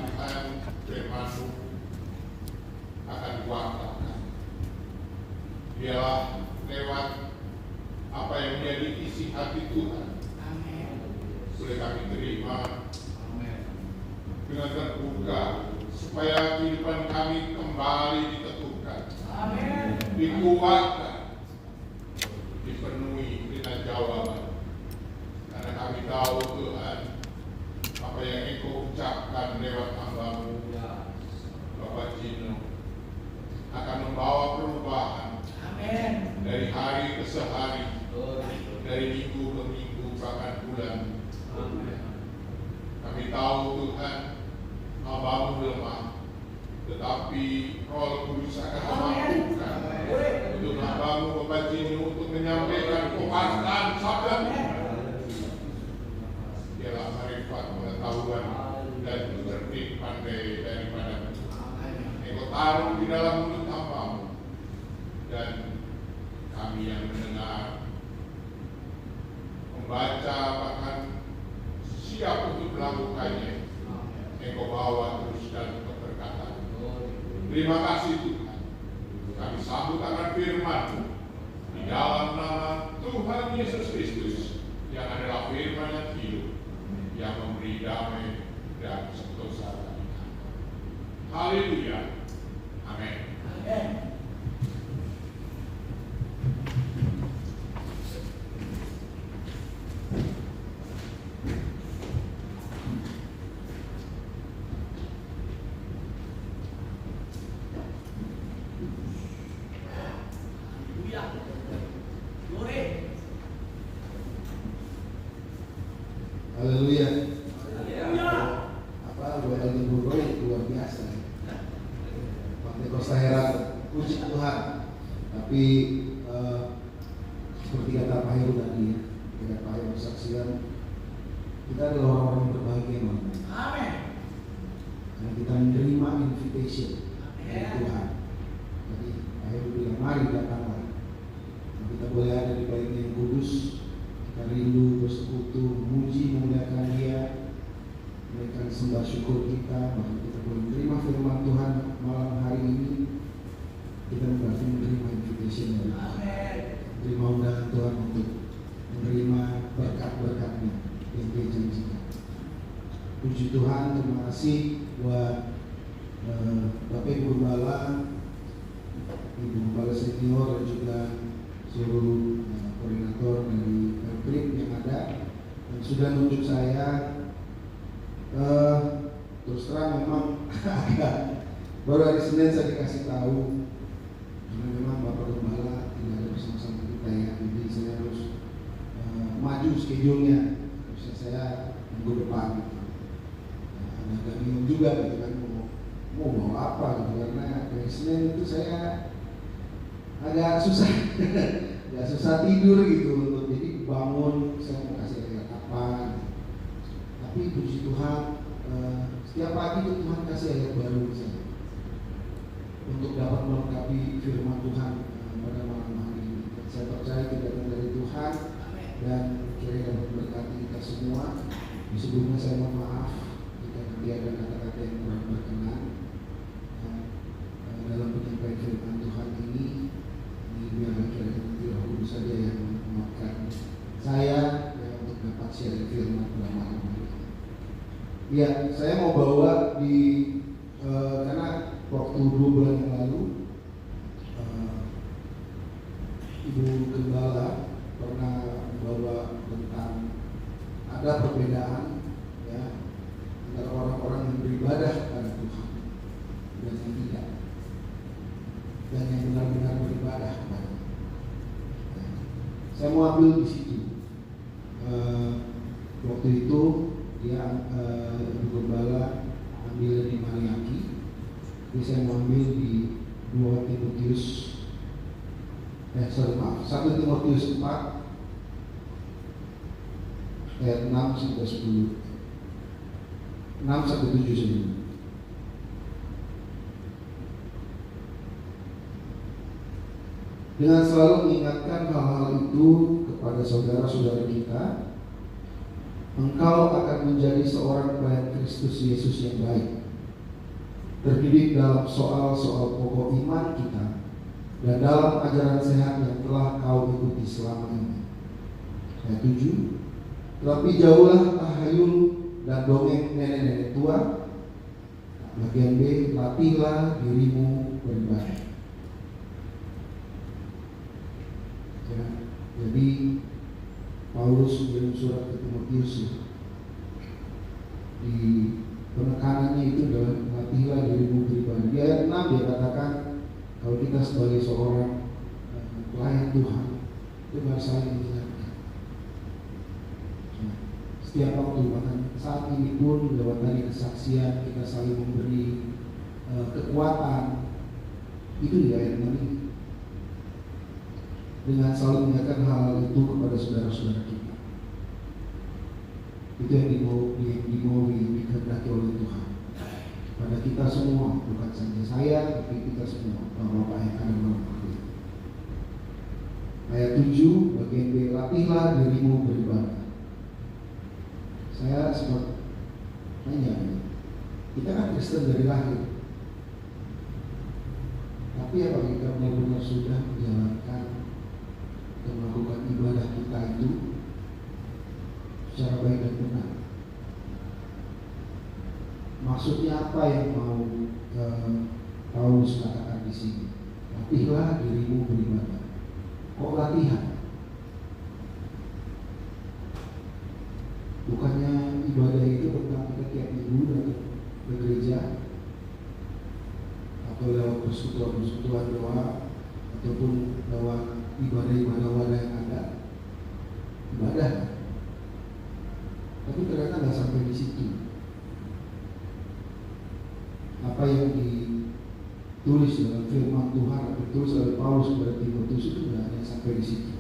Tuhan firman-Mu akan kuatkan. Biarlah lewat apa yang menjadi isi hati Tuhan, boleh kami terima dengan terbuka, supaya kehidupan kami kembali diteguhkan, dikuatkan, dipenuhi dengan jawaban. Karena kami tahu Tuhan, apa yang Engkau ucapkan lewat hamba-Mu Bapak Gino akan membawa perubahan dari hari ke sehari, dari minggu ke minggu, bahkan bulan. Kami tahu Tuhan, hamba-Mu lemah, tetapi Roh Kudus akan memampukan untuk hamba-Mu Bapak Gino untuk menyampaikan kebenaran sabda-Mu. Ialah marifat, pengetahuan, dan tertib pandai daripada Engkau taruh di dalam mulut hamba-Mu, dan kami yang mendengar, membaca, bahkan siap untuk melakukannya, Engkau bawa terus dan keberkatan. Terima kasih Tuhan. Kami sambut akan firman-Mu di dalam nama Tuhan Yesus Kristus, yang adalah firman yang hidup, yang memberi damai dan sentosa bagi kami. Haleluya. Amin. Haleluya. Apa buat libur luar biasa. Pentekosta heran, puji Tuhan. Tapi seperti kata Pak Heru tadi, kata Pak Heru saksikan, kita adalah orang-orang yang berbahagia, Amin. Karena kita menerima invitation dari Tuhan. Jadi Pak Heru bilang, mari datanglah. Kita boleh ada di baiknya yang kudus. Kita rindu bersekutu, memuji, memuliakan Dia, memberikan sembah syukur kita, bahwa kita boleh menerima firman Tuhan malam hari ini. Kita berarti menerima invitation dari Tuhan, menerima undangan Tuhan untuk menerima berkat-berkat-Nya yang Dia janjikan. Puji Tuhan, terima kasih buat Bapak Ibu Gembala, Ibu Gembala Senior, dan juga seluruh koordinator dari Perprik yang ada yang sudah nunjuk saya. Terus terang memang baru hari Senin saya dikasih tahu, karena memang Bapak Gembala tidak ada bersama-sama kita ya, jadi saya harus maju schedule-nya. Terus saya minggu depan gitu. Agak bingung juga gitu kan, mau bawa apa gitu, karena hari Senin itu saya agak susah agak susah tidur gitu, untuk jadi bangun saya mau kasih ayat apa gitu. Tapi puji Tuhan, setiap pagi itu Tuhan kasih ayat baru saya untuk dapat melengkapi firman Tuhan pada malam hari ini. Dan saya percaya itu datang dari Tuhan dan kira dapat berkati kita semua. Sebelumnya saya mohon maaf jika nanti ada kata-kata yang kurang berkenan dalam penyampaian firman Tuhan ini. Biarlah kiranya nanti Roh Kudus saja yang menguatkan saya ya, untuk dapat share firman pada malam hari ini. Ya, saya mau bawa di karena waktu 2 bulan yang lalu Ibu Gembala pernah bawa tentang ada perbedaan ya antara orang-orang yang beribadah pada Tuhan dan yang tidak, dan yang benar-benar beribadah kepada. Saya mau ambil di situ. Waktu itu dia Ibu Gembala ambil di Mariaki, jadi saya mau ambil di 1 Timotius 4 ayat 6 sampai 10, 6 sampai 7 sebenarnya. Dengan selalu mengingatkan hal-hal itu kepada saudara-saudara kita, engkau akan menjadi seorang pelayan Kristus Yesus yang baik, terdidik dalam soal-soal pokok iman kita, dan dalam ajaran sehat yang telah kau ikuti selama ini. Ayat 7, terlebih jauhlah tahayul dan dongeng nenek-nenek tua. Bagian B, latihlah dirimu beribadah. Ya, jadi Paulus mengirim surat ke Timotius, di penekanannya itu adalah latihlah dirimu beribadah. Di ayat 6 dia katakan kalau kita sebagai seorang pelayan Tuhan itu harus saling mengingatkan. Setiap waktu, bahkan saat ini pun lewat dari kesaksian kita saling memberi kekuatan. Itu di ayat 6 ini, dengan saling mengingatkan hal itu kepada saudara-saudara kita. Itu yang dimaui, dikehendaki oleh Tuhan pada kita semua, bukan saja saya, tapi kita semua, Bapak yang ada dalam hati. Ayat 7 bagian B, latihlah dirimu beribadah. Saya sempat nanya, kita kan Kristen dari lahir, tapi apa kita benar-benar sudah menjalankan dan melakukan ibadah kita itu secara baik dan benar? Maksudnya apa yang mau Paulus katakan di sini? Latihlah dirimu beribadah. Kok latihan? Bukannya ibadah itu tentang kita tiap minggu datang ke gereja, atau lewat persekutuan doa, ataupun lewat ibadah-ibadah wadah yang ada. Ibadah, tapi ternyata nggak sampai di situ. Apa yang ditulis dalam firman Tuhan atau ditulis oleh Paulus kepada Timotius itu tidak hanya sampai di situ.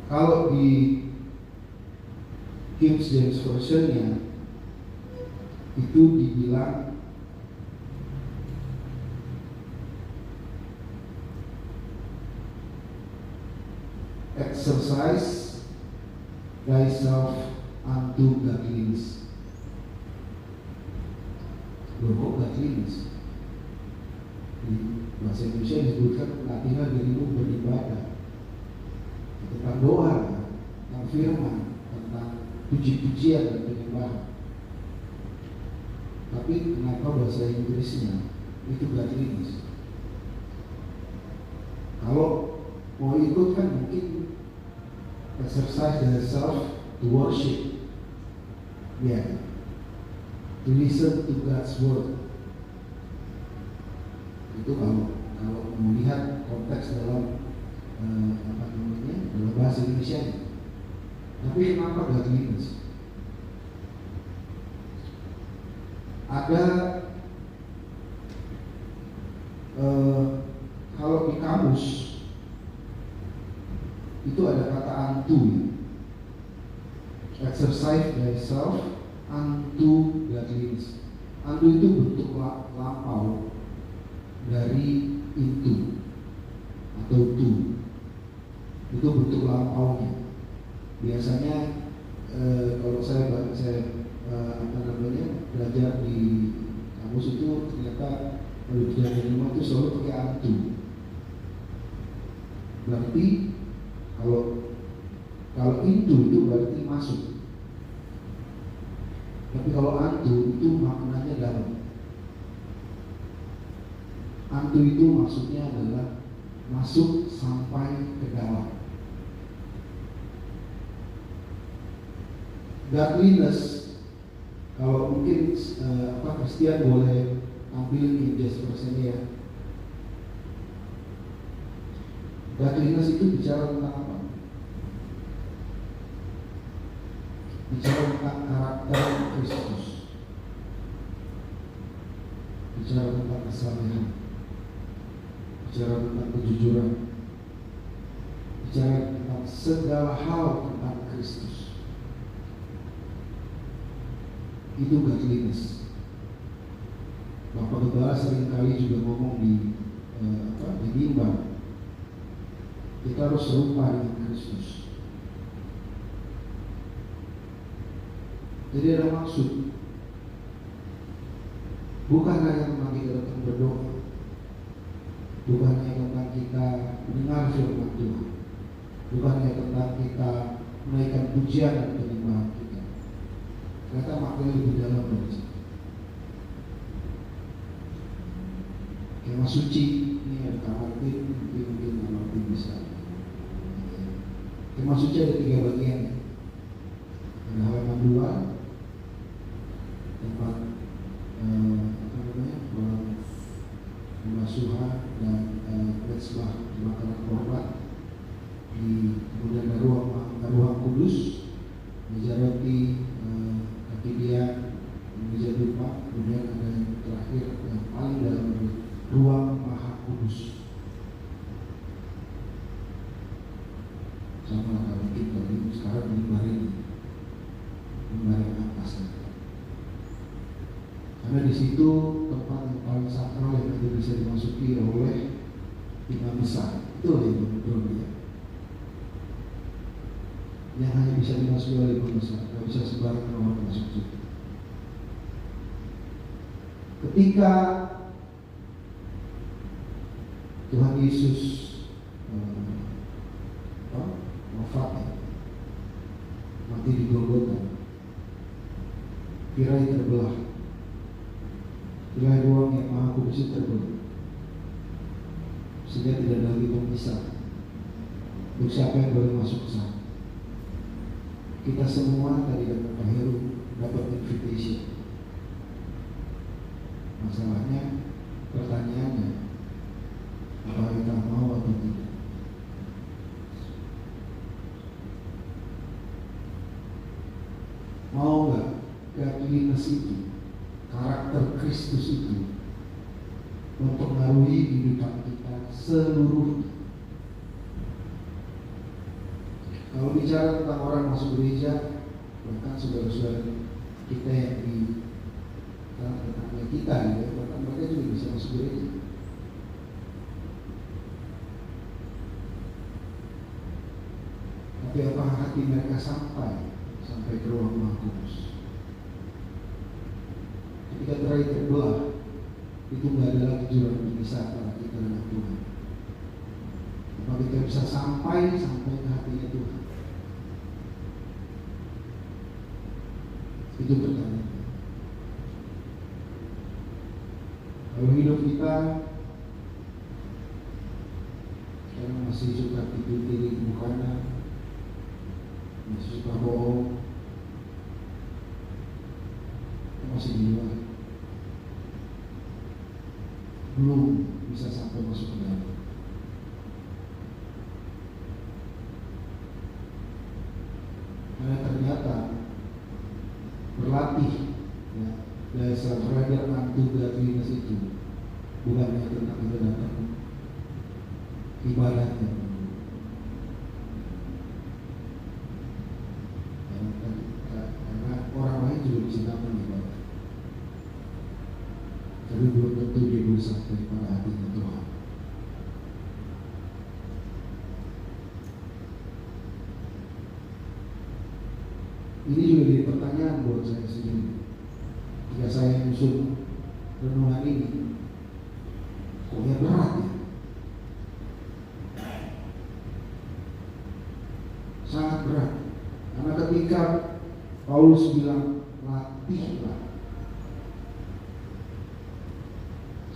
Kalau di King James Version-nya itu dibilang exercise thyself unto godliness. Loh, kok godliness? Di bahasa Indonesia disebutkan latihlah dirimu beribadah, tentang doa, tentang firman, tentang puji-pujian dan penyembahan. Tapi kenapa bahasa Inggrisnya itu godliness? Kalau mau ikut kan mungkin exercise yourself to worship, ya, to listen to God's word. Itu kalau melihat konteks dalam dalam bahasa Indonesia. Tapi kenapa godliness? Ada kalau di kamus itu ada kata unto, exercise thyself unto godliness. Unto itu bentuk lampau dari into atau to. Itu bentuk lampaunya. Biasanya kalau saya belajar di kamus itu ternyata kalau belajar di rumah itu selalu pakai unto. Berarti kalau into itu berarti masuk. Tapi kalau unto itu maknanya dalam. Unto itu maksudnya adalah masuk sampai ke dalam. Godliness, kalau mungkin Kristian boleh ambil di James Version ya. Godliness itu bicara tentang apa? Bicara tentang karakter Kristus, bicara tentang kesalehan, bicara tentang kejujuran, bicara tentang segala hal tentang Kristus. Itu godliness. Bapak Gembala seringkali juga ngomong di mimbar, kita harus serupa dengan Kristus. Jadi ada maksud Bukan hanya tentang kita datang berdoa, bukan hanya tentang kita mendengar firman Tuhan, bukan hanya tentang kita menaikkan pujian dan penyembahan kita. Ternyata maknanya lebih dalam dari itu. Kemah suci ini ada kamar tim, mungkin kamar tim bisa. Kemah suci ada 3 bagian. Ada halaman 2, tempat pembasuhan dan mezbah pembakaran korban. Kemudian ada ruang kudus, meja roti, kaki dia, meja dupa. Kemudian ada yang terakhir yang paling dalam, ruang maha kudus. Sama kalau kita ini sekarang mimbar yang atas. Karena di situ tempat yang paling sakral yang tidak bisa dimasuki oleh imam besar. Itu yang betul ya. Yang hanya bisa dimasuki oleh imam besar, tidak bisa sembarangan orang masuk situ. Ketika Tuhan Yesus wafat, mati di Golgota, tirai terbelah, tirai ruang yang maha kudus itu terbelah, sehingga tidak ada lagi pemisah untuk siapa yang boleh masuk ke sana. Kita semua tadi dapat Pak Heru dapat invitation. Masalahnya, pertanyaannya, apakah kita mau atau tidak? Mau nggak godliness itu, karakter Kristus itu mempengaruhi kehidupan kita seluruhnya? Kalau bicara tentang orang masuk gereja, bahkan saudara-saudara kita yang di tetangga kita, ya, bahkan mereka juga bisa masuk gereja. Tapi apakah hati mereka sampai ke ruang Maha Kudus? Ketika tirai terbelah, itu nggak ada lagi jurang pemisah antara kita dengan Tuhan. Apakah kita bisa sampai ke hatinya Tuhan? Itu pertanyaan. Kalau hidup kita sekarang masih suka tidur kiri ke kanan, masih suka bohong, masih di luar, belum bisa sampai masuk ke dalam. Karena ternyata berlatih, ya, dasar radar antu godliness itu bukan hanya tentang kita datang ibadahnya. Karena orang lain juga bisa datang ibadah, tapi belum tentu dia bisa sampai pada hatinya Tuhan. Ini juga jadi pertanyaan buat saya sendiri. Jika saya menyusun renungan ini, kok ya berat ya? Sangat berat. Karena ketika Paulus bilang latihlah,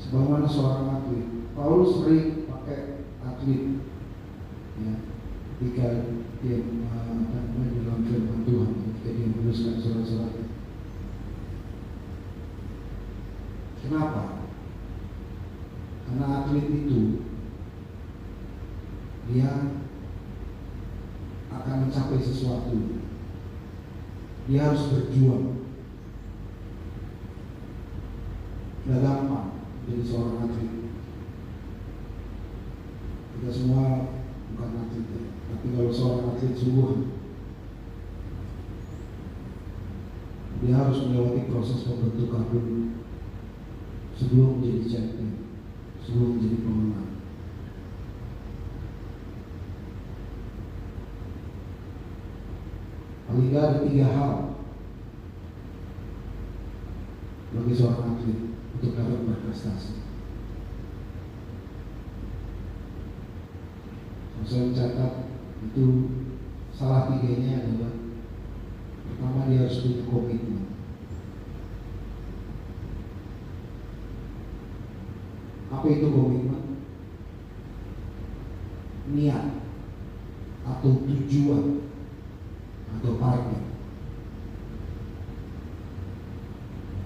sebagaimana seorang atlet, Paulus sering pakai atlet, ya, ketika dia dalam firman Tuhan, ketika dia menuliskan surat-suratnya. Kenapa? Karena atlet itu dia akan mencapai sesuatu, dia harus berjuang. Tidak gampang jadi seorang atlet. Kita semua bukan atlet, ya. Tapi kalau seorang atlet sungguh, dia harus melewati proses pembentukan dulu sebelum menjadi champion, sebelum menjadi pemenang. Paling nggak ada 3 hal bagi seorang atlet untuk dapat berprestasi. Saya mencatat itu salah tiganya adalah pertama dia harus punya komitmen. Apa itu komitmen? Niat atau tujuan atau target.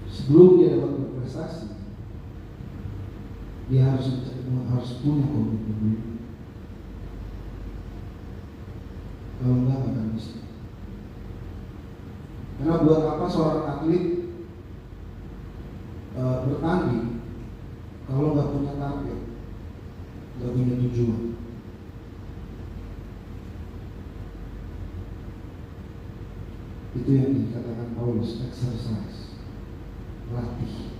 Sebelum dia dapat berprestasi, dia harus punya komitmen dulu. Kalau enggak akan bisa. Karena buat apa seorang atlet bertanding kalau nggak punya target, nggak punya tujuan? Itu yang dikatakan Paulus, exercise, latih.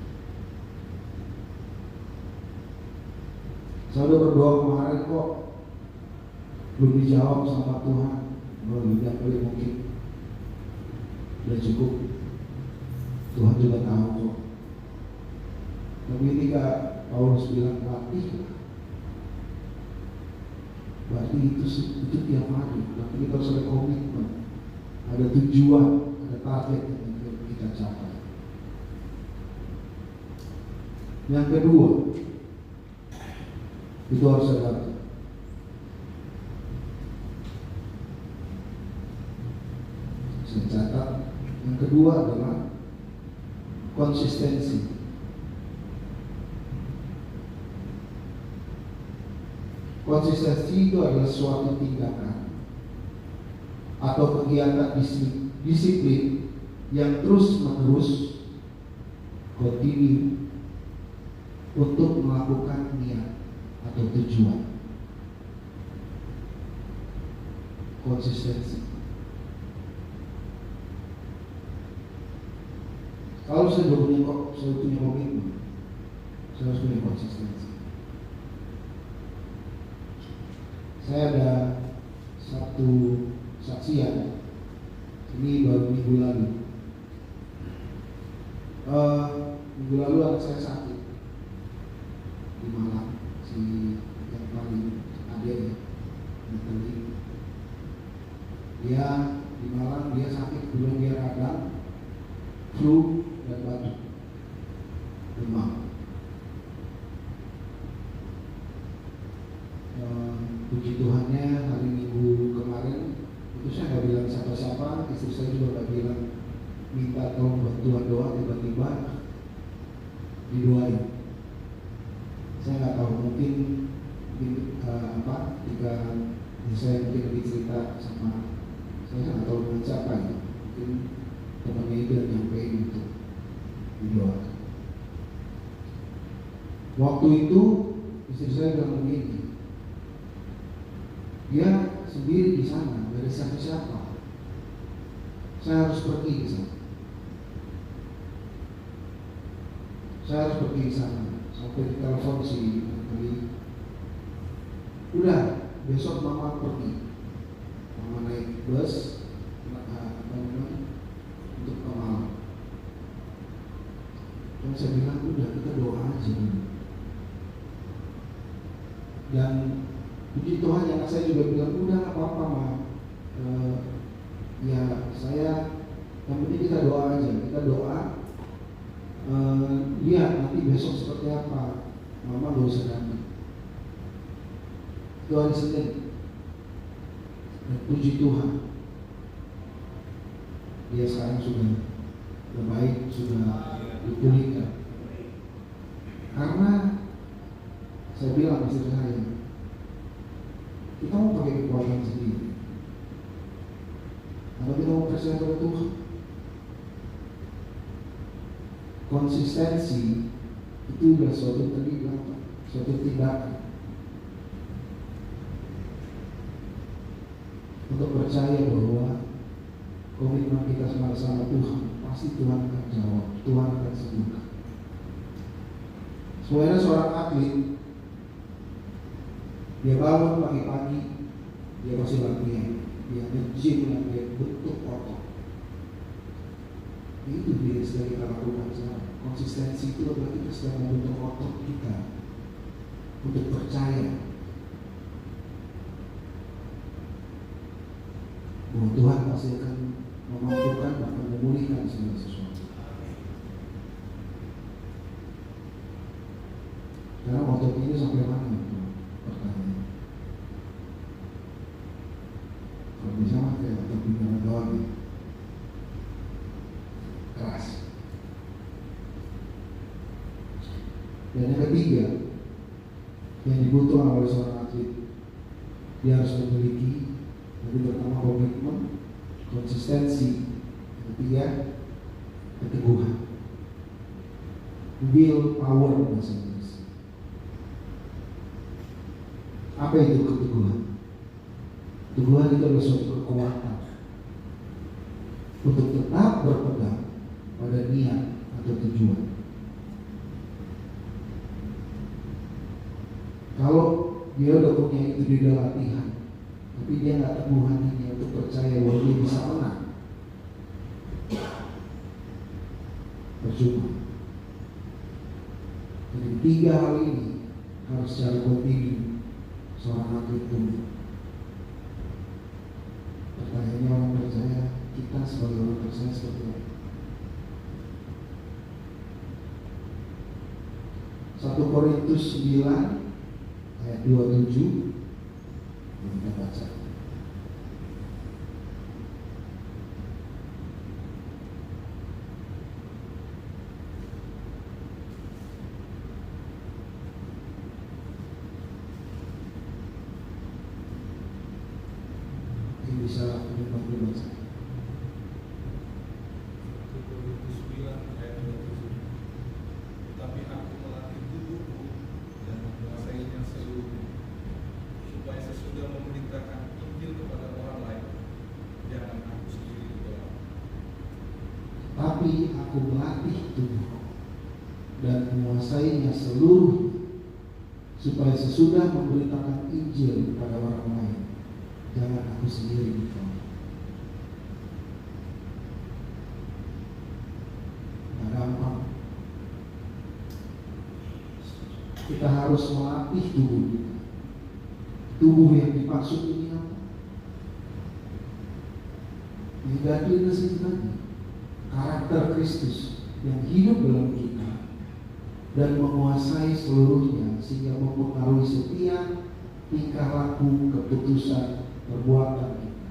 Saya udah berdoa kemarin kok belum dijawab sama Tuhan. Udah kali mungkin udah cukup. Tuhan juga tahu kok. Tapi ketika Paulus bilang latih, berarti itu tiap hari. Berarti kita harus ada komitmen, ada tujuan, ada target yang kita capai. Yang kedua, itu harus ada catat. Yang kedua adalah konsistensi. Konsistensi itu adalah suatu tindakan atau kegiatan disiplin yang terus-menerus kontinu untuk melakukan niat atau tujuan. Konsistensi. Kalau saya punya komitmen, saya harus punya konsistensi. Saya ada satu saksian, ini baru minggu lalu. Minggu lalu anak saya sakit di Malang, si yang paling adik ya, Natali. Dia di Malang, dia sakit, belum dia radang, flu dan batuk, demam. Puji Tuhannya hari Minggu kemarin itu saya nggak bilang siapa-siapa, istri saya juga nggak bilang minta tolong bantuan doa, tiba-tiba didoain. Saya nggak tahu, mungkin ketika saya mungkin lebih cerita sama saya nggak tahu dengan siapa ya, mungkin temannya itu yang nyampein untuk didoakan. Waktu itu istri saya bilang begini, dia sendiri di sana, gak ada siapa-siapa. Saya harus pergi ke sana. Saya harus pergi ke sana. Sampai ditelepon si Natali, udah besok mama pergi. Mama naik bus untuk ke Malang. Dan saya bilang udah, kita doa aja dulu. Dan puji Tuhan, anak saya juga bilang udah apa-apa Ma, ya saya yang penting kita doa aja, kita doa, lihat nanti besok seperti apa, mama gak usah datang. Itu hari Senin. Dan puji Tuhan, dia sekarang sudah baik, sudah dipulihkan. Karena saya bilang istri saya, kita mau pakai kekuatan sendiri, atau kita mau percaya pada Tuhan. Konsistensi itu adalah suatu tindakan untuk percaya bahwa komitmen kita sama Tuhan, pasti Tuhan akan jawab, Tuhan akan sembuhkan. Sebenarnya seorang atlet, dia bangun pagi-pagi, dia pasti latihan, dia nge-gym, dia bentuk otot. Itu dia sedang kita lakukan sekarang, konsisten. konsistensi itu adalah kita sedang membentuk otot kita untuk percaya bahwa Tuhan pasti akan memampukan bahkan memulihkan segala sesuatu. Karena otot ini sampai mana itu pertanyaan? Kalau bisa mah kayak otot pinggang doang ya. Keras. Dan yang ketiga yang dibutuhkan oleh seorang atlet, dia harus memiliki yang pertama komitmen, konsistensi, yang ketiga keteguhan, will power bahasa Inggris. Apa itu keteguhan? Keteguhan itu adalah suatu kekuatan untuk tetap berpegang pada niat atau tujuan. Kalau dia udah punya itu di dalam latihan, tapi dia nggak teguh hatinya untuk percaya bahwa dia bisa menang, percuma. Jadi tiga hal ini harus secara kontinu seorang atlet tumbuh. Pertanyaannya, orang percaya, kita sebagai orang percaya seperti apa? 1 Korintus 9 ayat 27 kita baca. Ini bisa dibantu baca. Tapi aku melatih tubuhku dan menguasainya seluruhnya, supaya sesudah memberitakan Injil kepada orang lain, jangan aku sendiri ditolak. Tapi aku melatih tubuhku dan menguasainya seluruhnya, supaya sesudah memberitakan Injil kepada orang lain, jangan aku sendiri ditolak. Nah, gampang. Kita harus melatih tubuh kita. Tubuh yang dimaksud ini apa? Ini godliness itu tadi, karakter Kristus yang hidup dalam kita dan menguasai seluruhnya, sehingga mempengaruhi setiap tingkah laku, keputusan, perbuatan kita,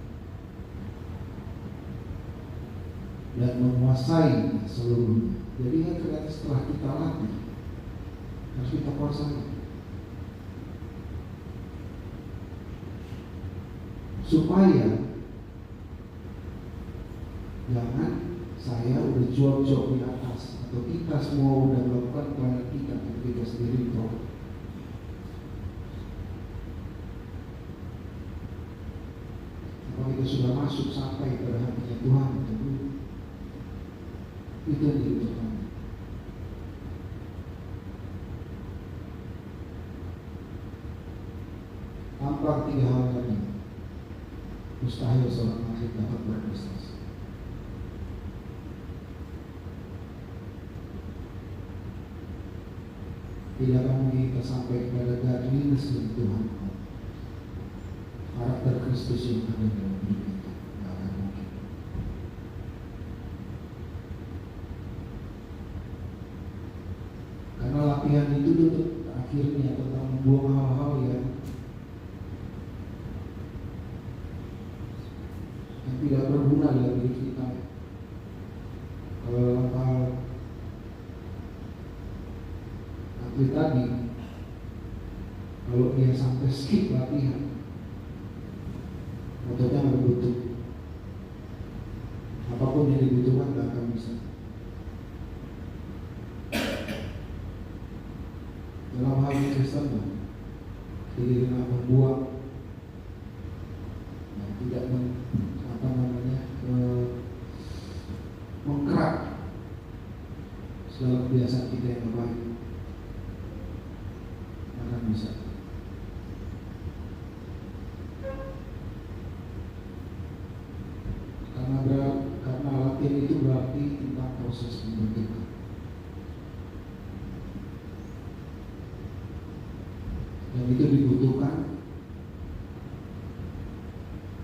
dan menguasai seluruhnya. Jadi kan ternyata setelah kita latih, harus kita kuasai, supaya jangan saya udah jauh-jauh di atas, atau kita semua udah melakukan pelayanan kita, tapi kita sendiri ditolak. Kalau kita sudah masuk sampai pada hatinya Tuhan, itu yang dibutuhkan. Tanpa tiga hal tadi, mustahil seorang atlet dapat berprestasi. Tidak akan mungkin kita sampai kepada godliness dari Tuhan, karakter Kristus yang ada dalam hidup kita. Tidak akan mungkin. Karena latihan itu tuh akhirnya tentang membuang hal-hal yang tidak berguna dalam hidup kita. Kalau hal atlet tadi, kalau dia sampai skip latihan, ototnya nggak butuh, apapun yang dibutuhkan nggak akan bisa. Dalam hal Kristen, jadi dengan membuang, tidak mengkerak segala kebiasaan kita yang baik, akan bisa. Karena latihan itu berarti tentang proses pembentukan. Dan itu dibutuhkan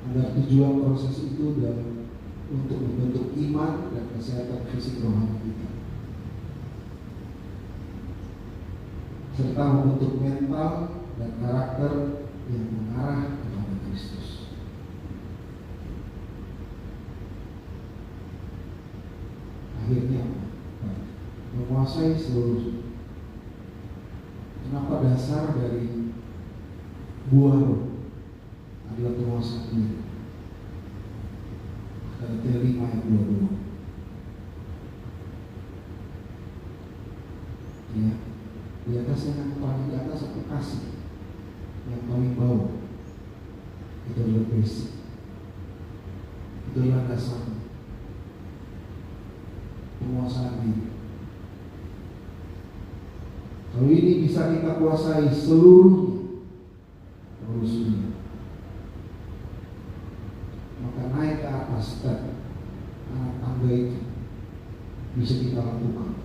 agar tujuan proses itu dalam untuk membentuk iman dan kesehatan fisik rohani kita, serta membentuk mental dan karakter yang mengarah kepada Kristus. Akhirnya menguasai seluruh. Kenapa dasar dari buah roh adalah penguasaan diri? Galatia 5 ayat 22. Ya, di atasnya yang paling di atas aku kasih, yang paling bawah itu adalah basic, itu adalah dasar penguasaan diri. Kalau ini bisa kita kuasai seluruhnya, seluruhnya, maka naik ke atas step anak tangga itu bisa kita lakukan.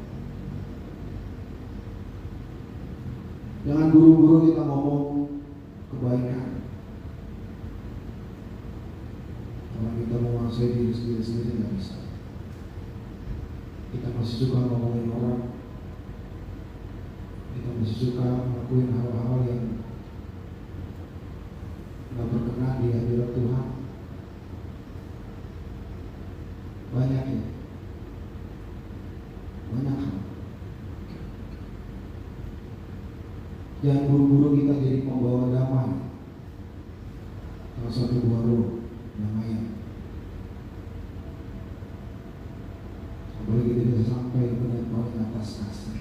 Jangan buru-buru kita ngomong kebaikan. Kalau kita menguasai diri sendiri nggak bisa. Kita masih suka ngomongin orang. Kita masih suka melakukan hal-hal yang nggak berkenan di hadirat Tuhan. Banyak ya, banyak hal. Jangan buru-buru kita jadi pembawa damai. Salah satu buah roh, damai. Apalagi kita bisa sampai kepada paling atas kasih.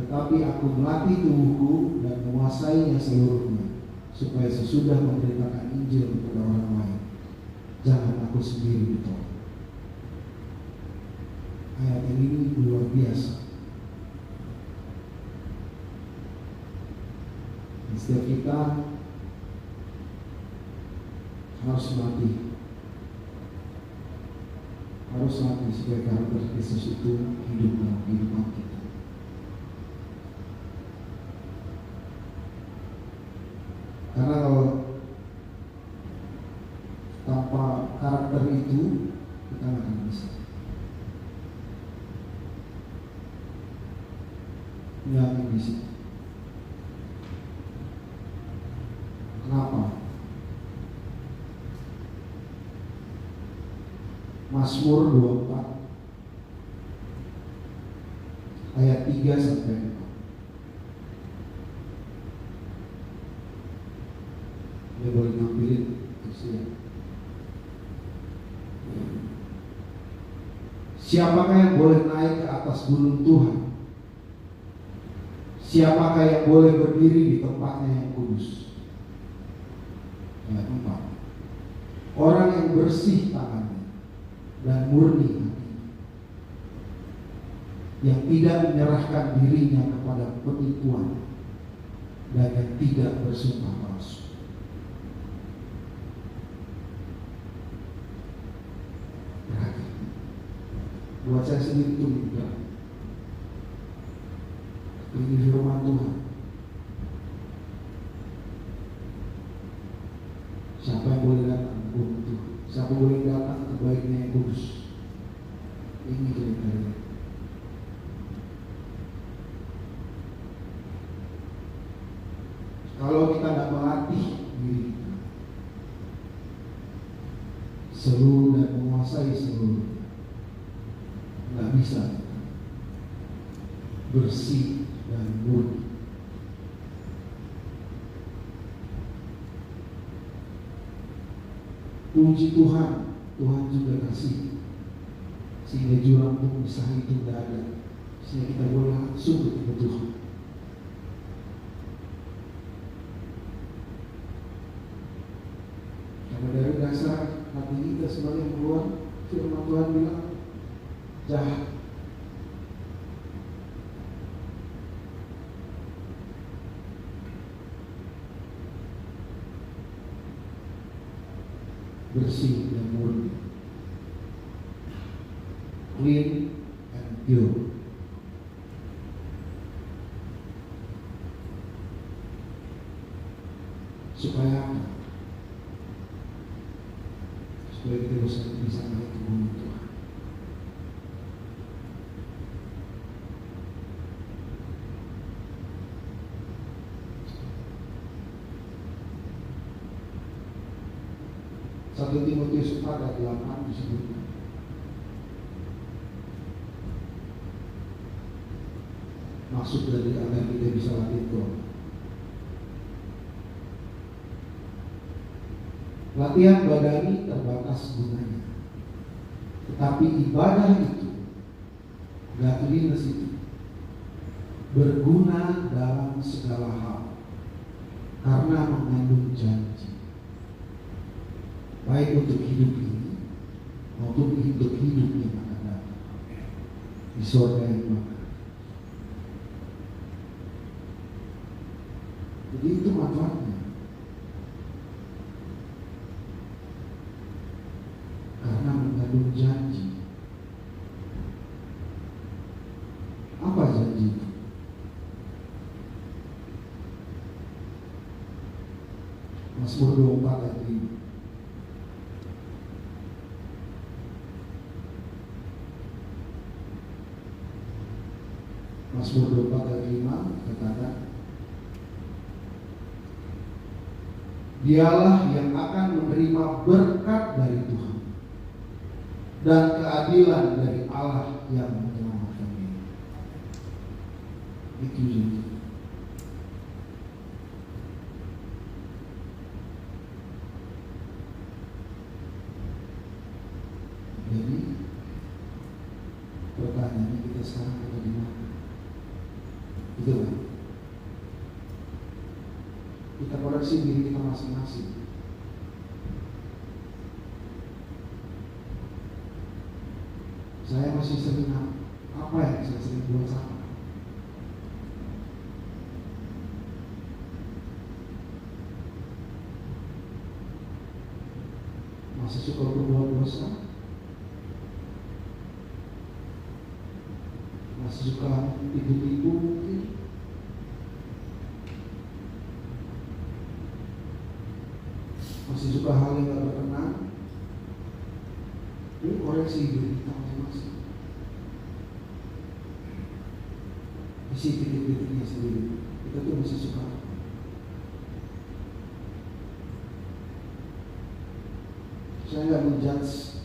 Tetapi aku melatih tubuhku dan menguasainya seluruhnya, supaya sesudah memberitakan Injil kepada orang lain, jangan aku sendiri ditolak. Ayat ini luar biasa. Setiap kita harus mati supaya karakter Kristus itu hidup dalam kehidupan kita. Karena kalau tanpa karakter itu kita nggak akan bisa. Nggak akan bisa. Kenapa? Mazmur 24 ayat 3 sampai 4. Dia boleh ngambilin ya. Siapakah yang boleh naik ke atas gunung Tuhan? Siapakah yang boleh berdiri di tempatnya yang kudus? Ayat 4. Orang yang bersih tangannya dan murni hati, yang tidak menyerahkan dirinya kepada penipuan dan yang tidak bersumpah palsu. Buat saya sendiri itu enggak. Ini firman Tuhan. Siapa yang boleh datang ke Tuhan? Siapa boleh datang ke baiknya yang kudus? Ini kriteria. Kalau kita tidak melatih diri kita seluruh dan menguasai seluruh, nggak bisa bersih dan murni. Puji Tuhan, Tuhan juga kasih sehingga jurang pemisah itu tidak ada, sehingga kita boleh langsung ketemu Tuhan. Karena dari dasar hati kita sebagai yang keluar, firman Tuhan bilang jahat. Bersih dan murni. clean and pure. Supaya apa? Supaya kita bisa naik ke bumi Tuhan. Satu Timotius 4 ayat 8 disebutkan, maksud dari agar kita bisa latih Tuhan. Latihan badani terbatas gunanya, tetapi ibadah itu, godliness itu, berguna dalam segala hal karena mengandung janji, baik untuk hidup ini maupun untuk hidup yang akan datang di surga yang akan. Jadi itu manfaatnya. Karena mengandung janji. Apa janji itu? Mazmur 24 ayat 5. Mazmur 24 ayat 5 berkata, Dialah yang akan menerima berkat dari Tuhan dan keadilan dari Allah yang menyelamatkan dia. Itu janji. Jadi pertanyaannya, kita sekarang ada di mana? Itu kan? Kita koreksi diri kita masing-masing. Saya masih sering apa yang saya sering buat salah? Masih suka berbuat dosa? Masih suka tipu-tipu mungkin? Masih suka hal yang gak berkenan? Ini koreksi diri kita masing-masing. Isi titik-titiknya sendiri. Kita tuh masih suka. Saya gak menjudge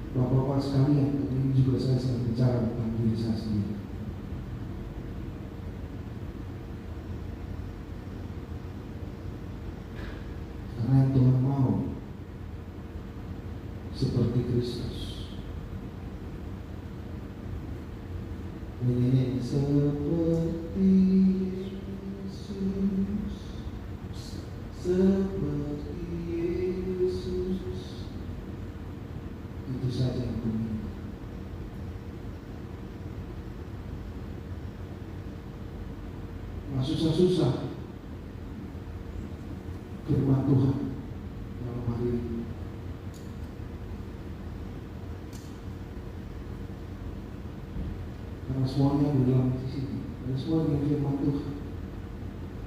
bapak-bapak sekalian, tapi ini juga saya sedang bicara tentang diri saya sendiri. Karena yang Tuhan mau seperti Kristus. Menyanyi seperti Yesus, seperti Yesus. Itu saja yang Tuhan minta. Nah, susah-susah firman Tuhan dalam hari ini. Karena semuanya di dalam sini, dan semua dengan firman Tuhan.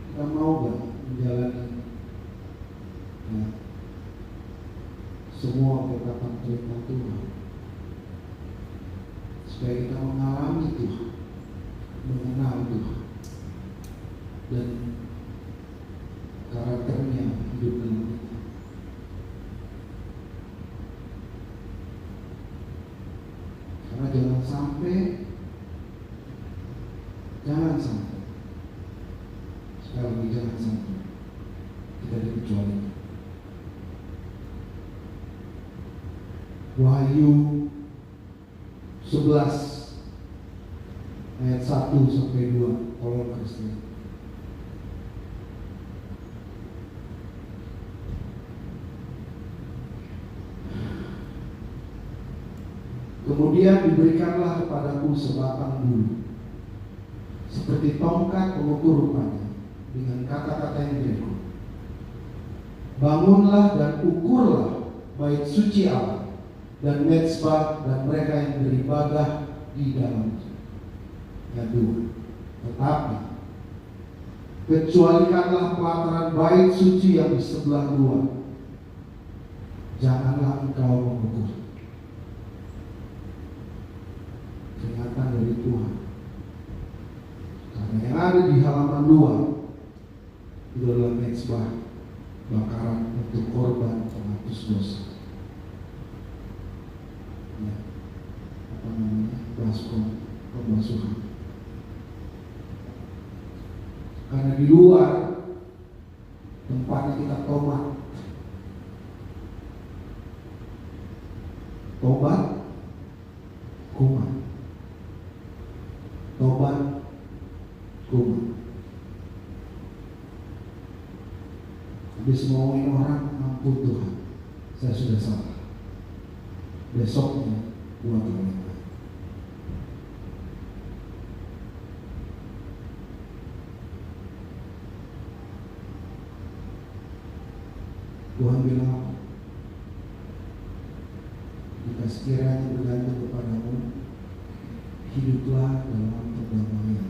Kita mau gak menjalani semua perkataan perintah Tuhan, supaya kita mengalami Tuhan, mengenal Tuhan, dan karakternya hidup dalam kita. Karena jangan sampai sekali lagi jangan sampai kita dikecualikan. Wahyu 11 ayat 1-2, tolong Kristen. Kemudian diberikanlah kepadaku sebatang bulu, seperti tongkat pengukur rupanya, dengan kata-kata yang berikut: Bangunlah dan ukurlah bait suci Allah, dan mezbah dan mereka yang beribadah di dalamnya. Yang dua, tetapi kecualikanlah pelataran bait suci yang di sebelah luar. Janganlah engkau mengukur. Peringatan dari Tuhan. Karena yang ada di halaman luar itu adalah mezbah bakaran untuk korban penghapus dosa. Ya, apa namanya? Baskom pembasuhan. Karena di luar tempatnya kita tobat, kumat, tobat, kumat. Habis ngomongin orang, ampun Tuhan, saya sudah salah. Besoknya buat orang lain. Tuhan bilang, jika sekiranya bergantung kepadamu, hiduplah dalam perdamaian.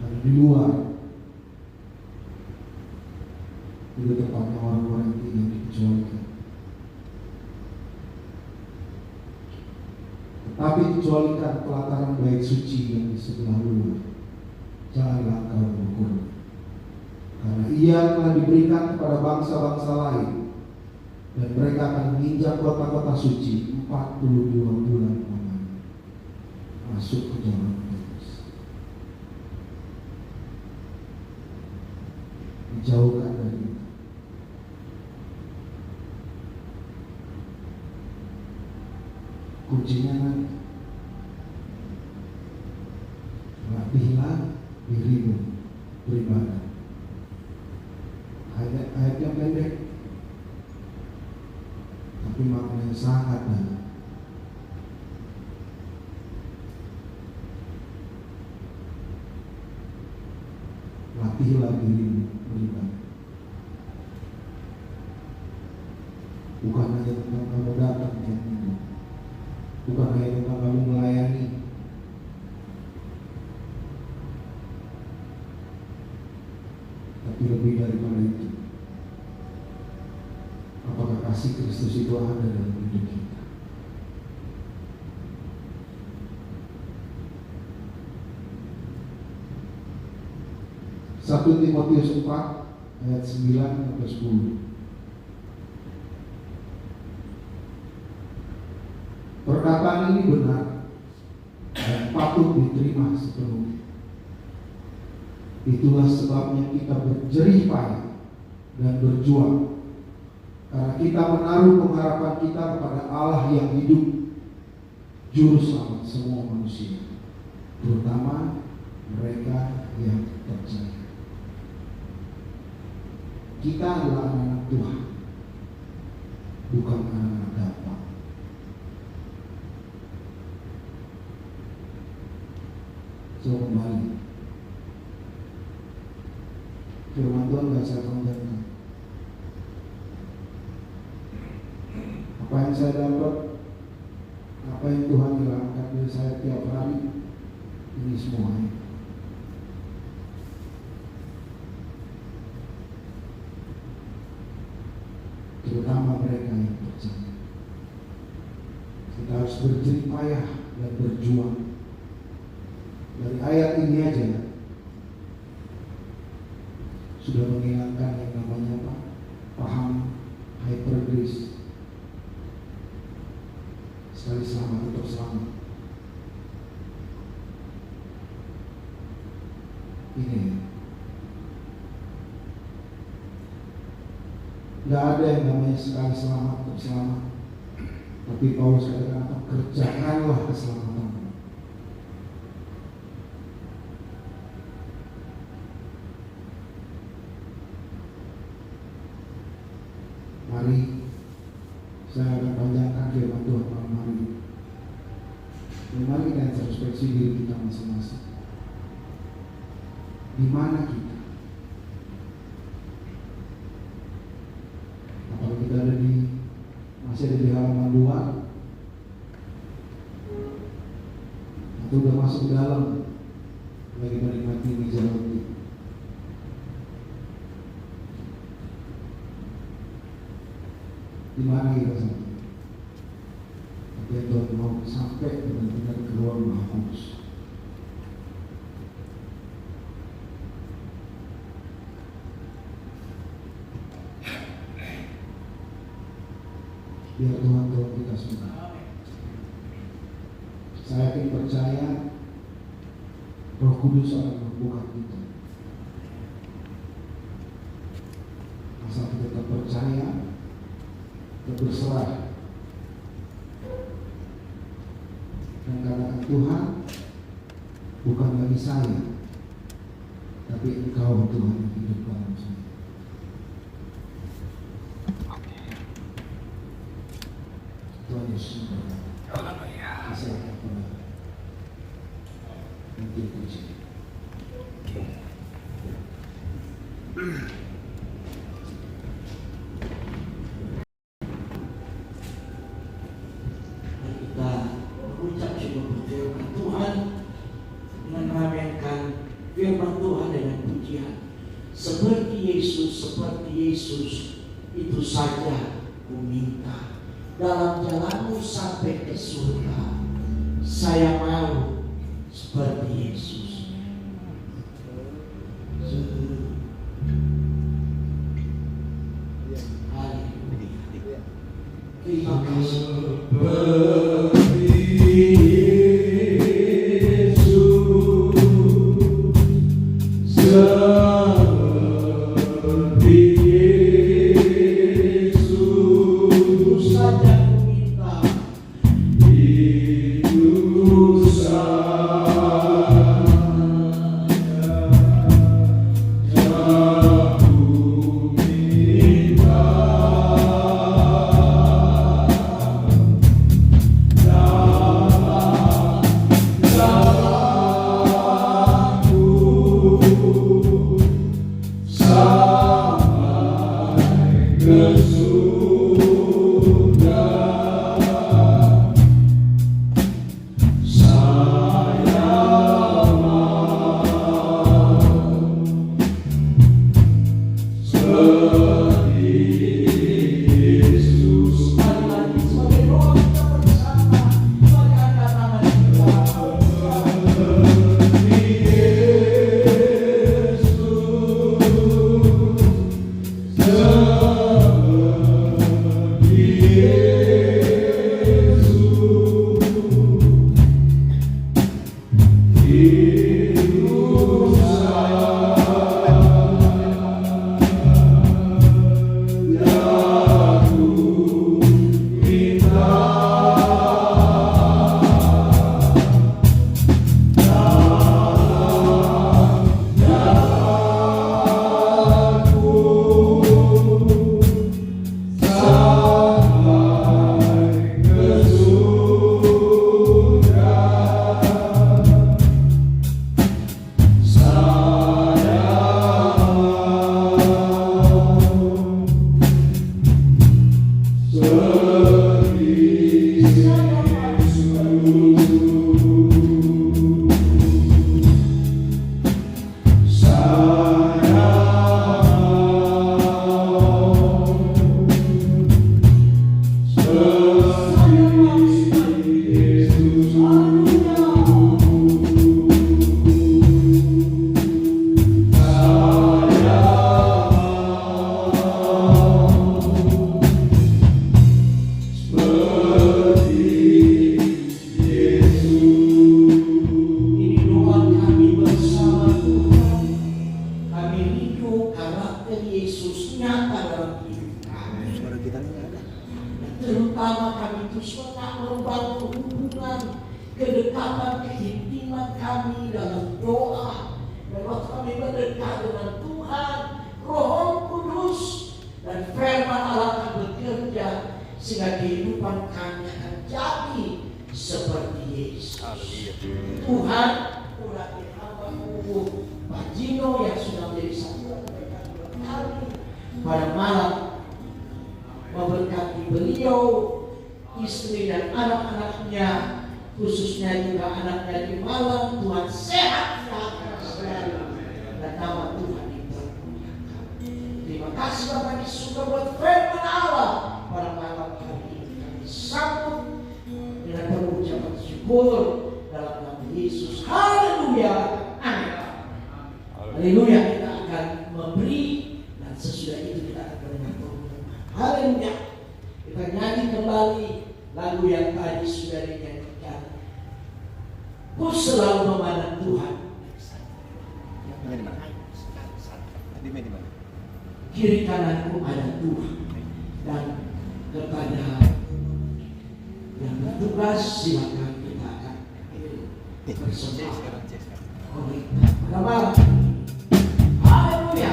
Karena di luar itu tempatnya orang-orang yang tidak dikecualikan. Tetapi kecualikan pelataran bait suci yang di sebelah luar. Janganlah engkau mengukur, karena ia telah diberikan kepada bangsa-bangsa lain, dan mereka akan menginjak kota-kota suci 42 bulan lamanya, masuk ke jalan Kudus. Dijauhkan dari itu. Kuncinya nanti, latihlah dirimu beribadah. Ayat yang pendek, tapi maknanya sangat dalam. Latihlah dirimu beribadah. Bukan hanya tentang kamu datang tiap minggu, bukan hanya tentang kamu melayani, tapi lebih daripada itu. Apakah kasih Kristus itu ada dalam hidup kita? Satu Timotius 4 ayat 9-10. Perkataan ini benar dan patut diterima sepenuhnya. Itulah sebabnya kita berjerih payah dan berjuang, karena kita menaruh pengharapan kita kepada Allah yang hidup, juru selamat semua manusia, terutama mereka yang percaya. Kita adalah anak Tuhan, bukan anak dapat. So kembali, firman Tuhan gak saya panjangkan. Apa yang saya dapat, apa yang Tuhan ilangkan dari saya tiap hari, ini semuanya. Terutama mereka yang percaya. Kita harus berjerih payah dan berjuang. Dari ayat ini aja sudah mengingatkan yang namanya apa? Paham hypergrace. Sekali selamat tetap selamat. Ini nggak ada yang namanya sekali selamat tetap selamat. Tapi Paulus katakan apa? Kerjakanlah keselamatan. Mari saya akan panjangkan firman Tuhan malam hari ini. Dan mari kita introspeksi diri kita masing-masing. Di mana kita? masuk ke dalam lagi menikmati meja roti. Di mana kita sampai? Tapi Tuhan mau sampai benar-benar ke ruang Maha Kudus. Biar Tuhan tolong kita semua. Saya yakin percaya Roh Kudus akan membuka kita. Asal kita tetap percaya, tetap berserah, dan katakan Tuhan, bukan lagi saya, tapi Engkau Tuhan yang hidup dalam saya. Tuhan Yesus berkata, saya akan pernah nanti puji. Kita mengucap syukur berterima Tuhan dengan meramaikan firman Tuhan dengan pujian. Seperti Yesus itu saja ku minta. Dalam jalanmu sampai ke surga, saya mau seperti Yesus. Haleluya. Terima kasih. Pada malam memberkati beliau, istri dan anak-anaknya, khususnya juga anaknya di malam. Tuhan sehat selalu dan nama Tuhan dipermuliakan. Terima kasih Bapak di surga buat firman Allah pada malam hari ini. Kami sambut dengan penuh ucapan syukur dalam nama Yesus. Haleluya. Amin. Haleluya. Kita akan memberi dan sesudah itu kita akan mendengar pengumuman. Haleluya. Kita nyanyi kembali lagu yang tadi sudah dinyanyikan. Ku selalu memandang Tuhan. Kiri kananku ada Tuhan. Dan kepada yang bertugas silakan kita akan bersama. Pada malam. Haleluya.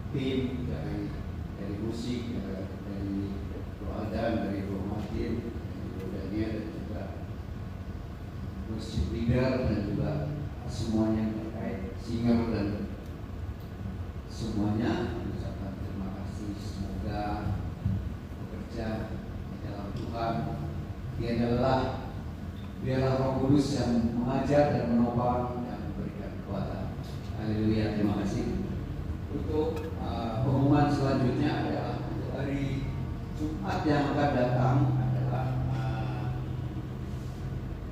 Tim dari musik, dari keluarga, dari Bro Martin, Daniel, dan juga musik leader, dan juga semuanya yang terkait singer dan semuanya. Mengucapkan terima kasih. Semoga bekerja di dalam Tuhan. Dia adalah biarlah Roh Kudus yang mengajar dan menopang dan memberikan kekuatan. Haleluya. Terima kasih. Untuk pengumuman selanjutnya adalah untuk hari Jumat yang akan datang adalah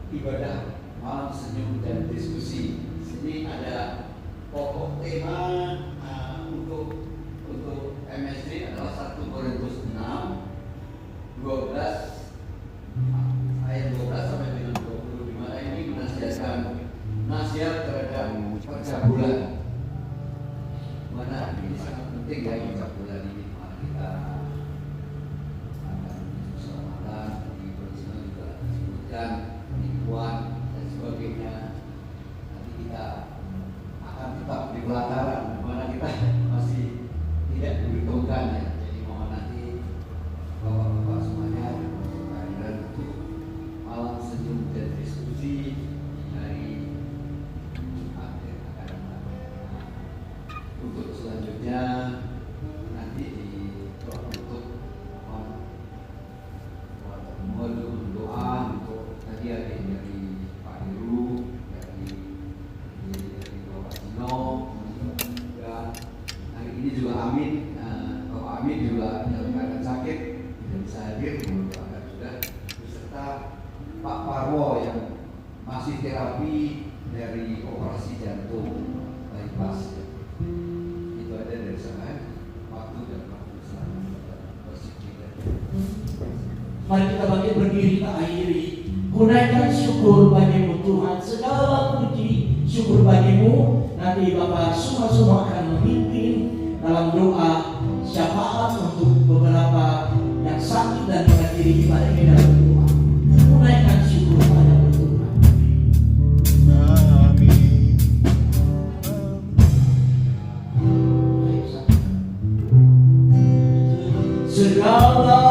ibadah malam senyum dan diskusi. penting ya ucap bulan ini mana kita akan keselamatan, di Brazil juga disebutkan penipuan dan sebagainya. Nanti kita akan tetap di pelataran di mana kita masih tidak diuntungkan ya. Jadi mohon nanti bapak-bapak semuanya kehadiran untuk malam senyum dan diskusi dari Jumat yang akan datang. Untuk selanjutnya nanti di untuk mohon doa untuk tadi ada yang dari Pak Heru, dari Bapak Dino, juga hari ini juga Amin, Bapak Amin juga dalam keadaan sakit tidak bisa hadir, mendoakan juga beserta Pak Parwo yang masih terapi dari operasi jantung bypass. Itu ada dari saya. Waktu dan waktu selanjutnya. Mari kita bangkit berdiri, kita akhiri. Gunaikan syukur bagimu Tuhan, segala puji syukur bagimu. Nanti Bapak semua akan memimpin dalam doa syafaat untuk beberapa yang sakit dan menghadiri ibadah ini dalam doa. Gunaikan syukur padamu Tuhan. Segala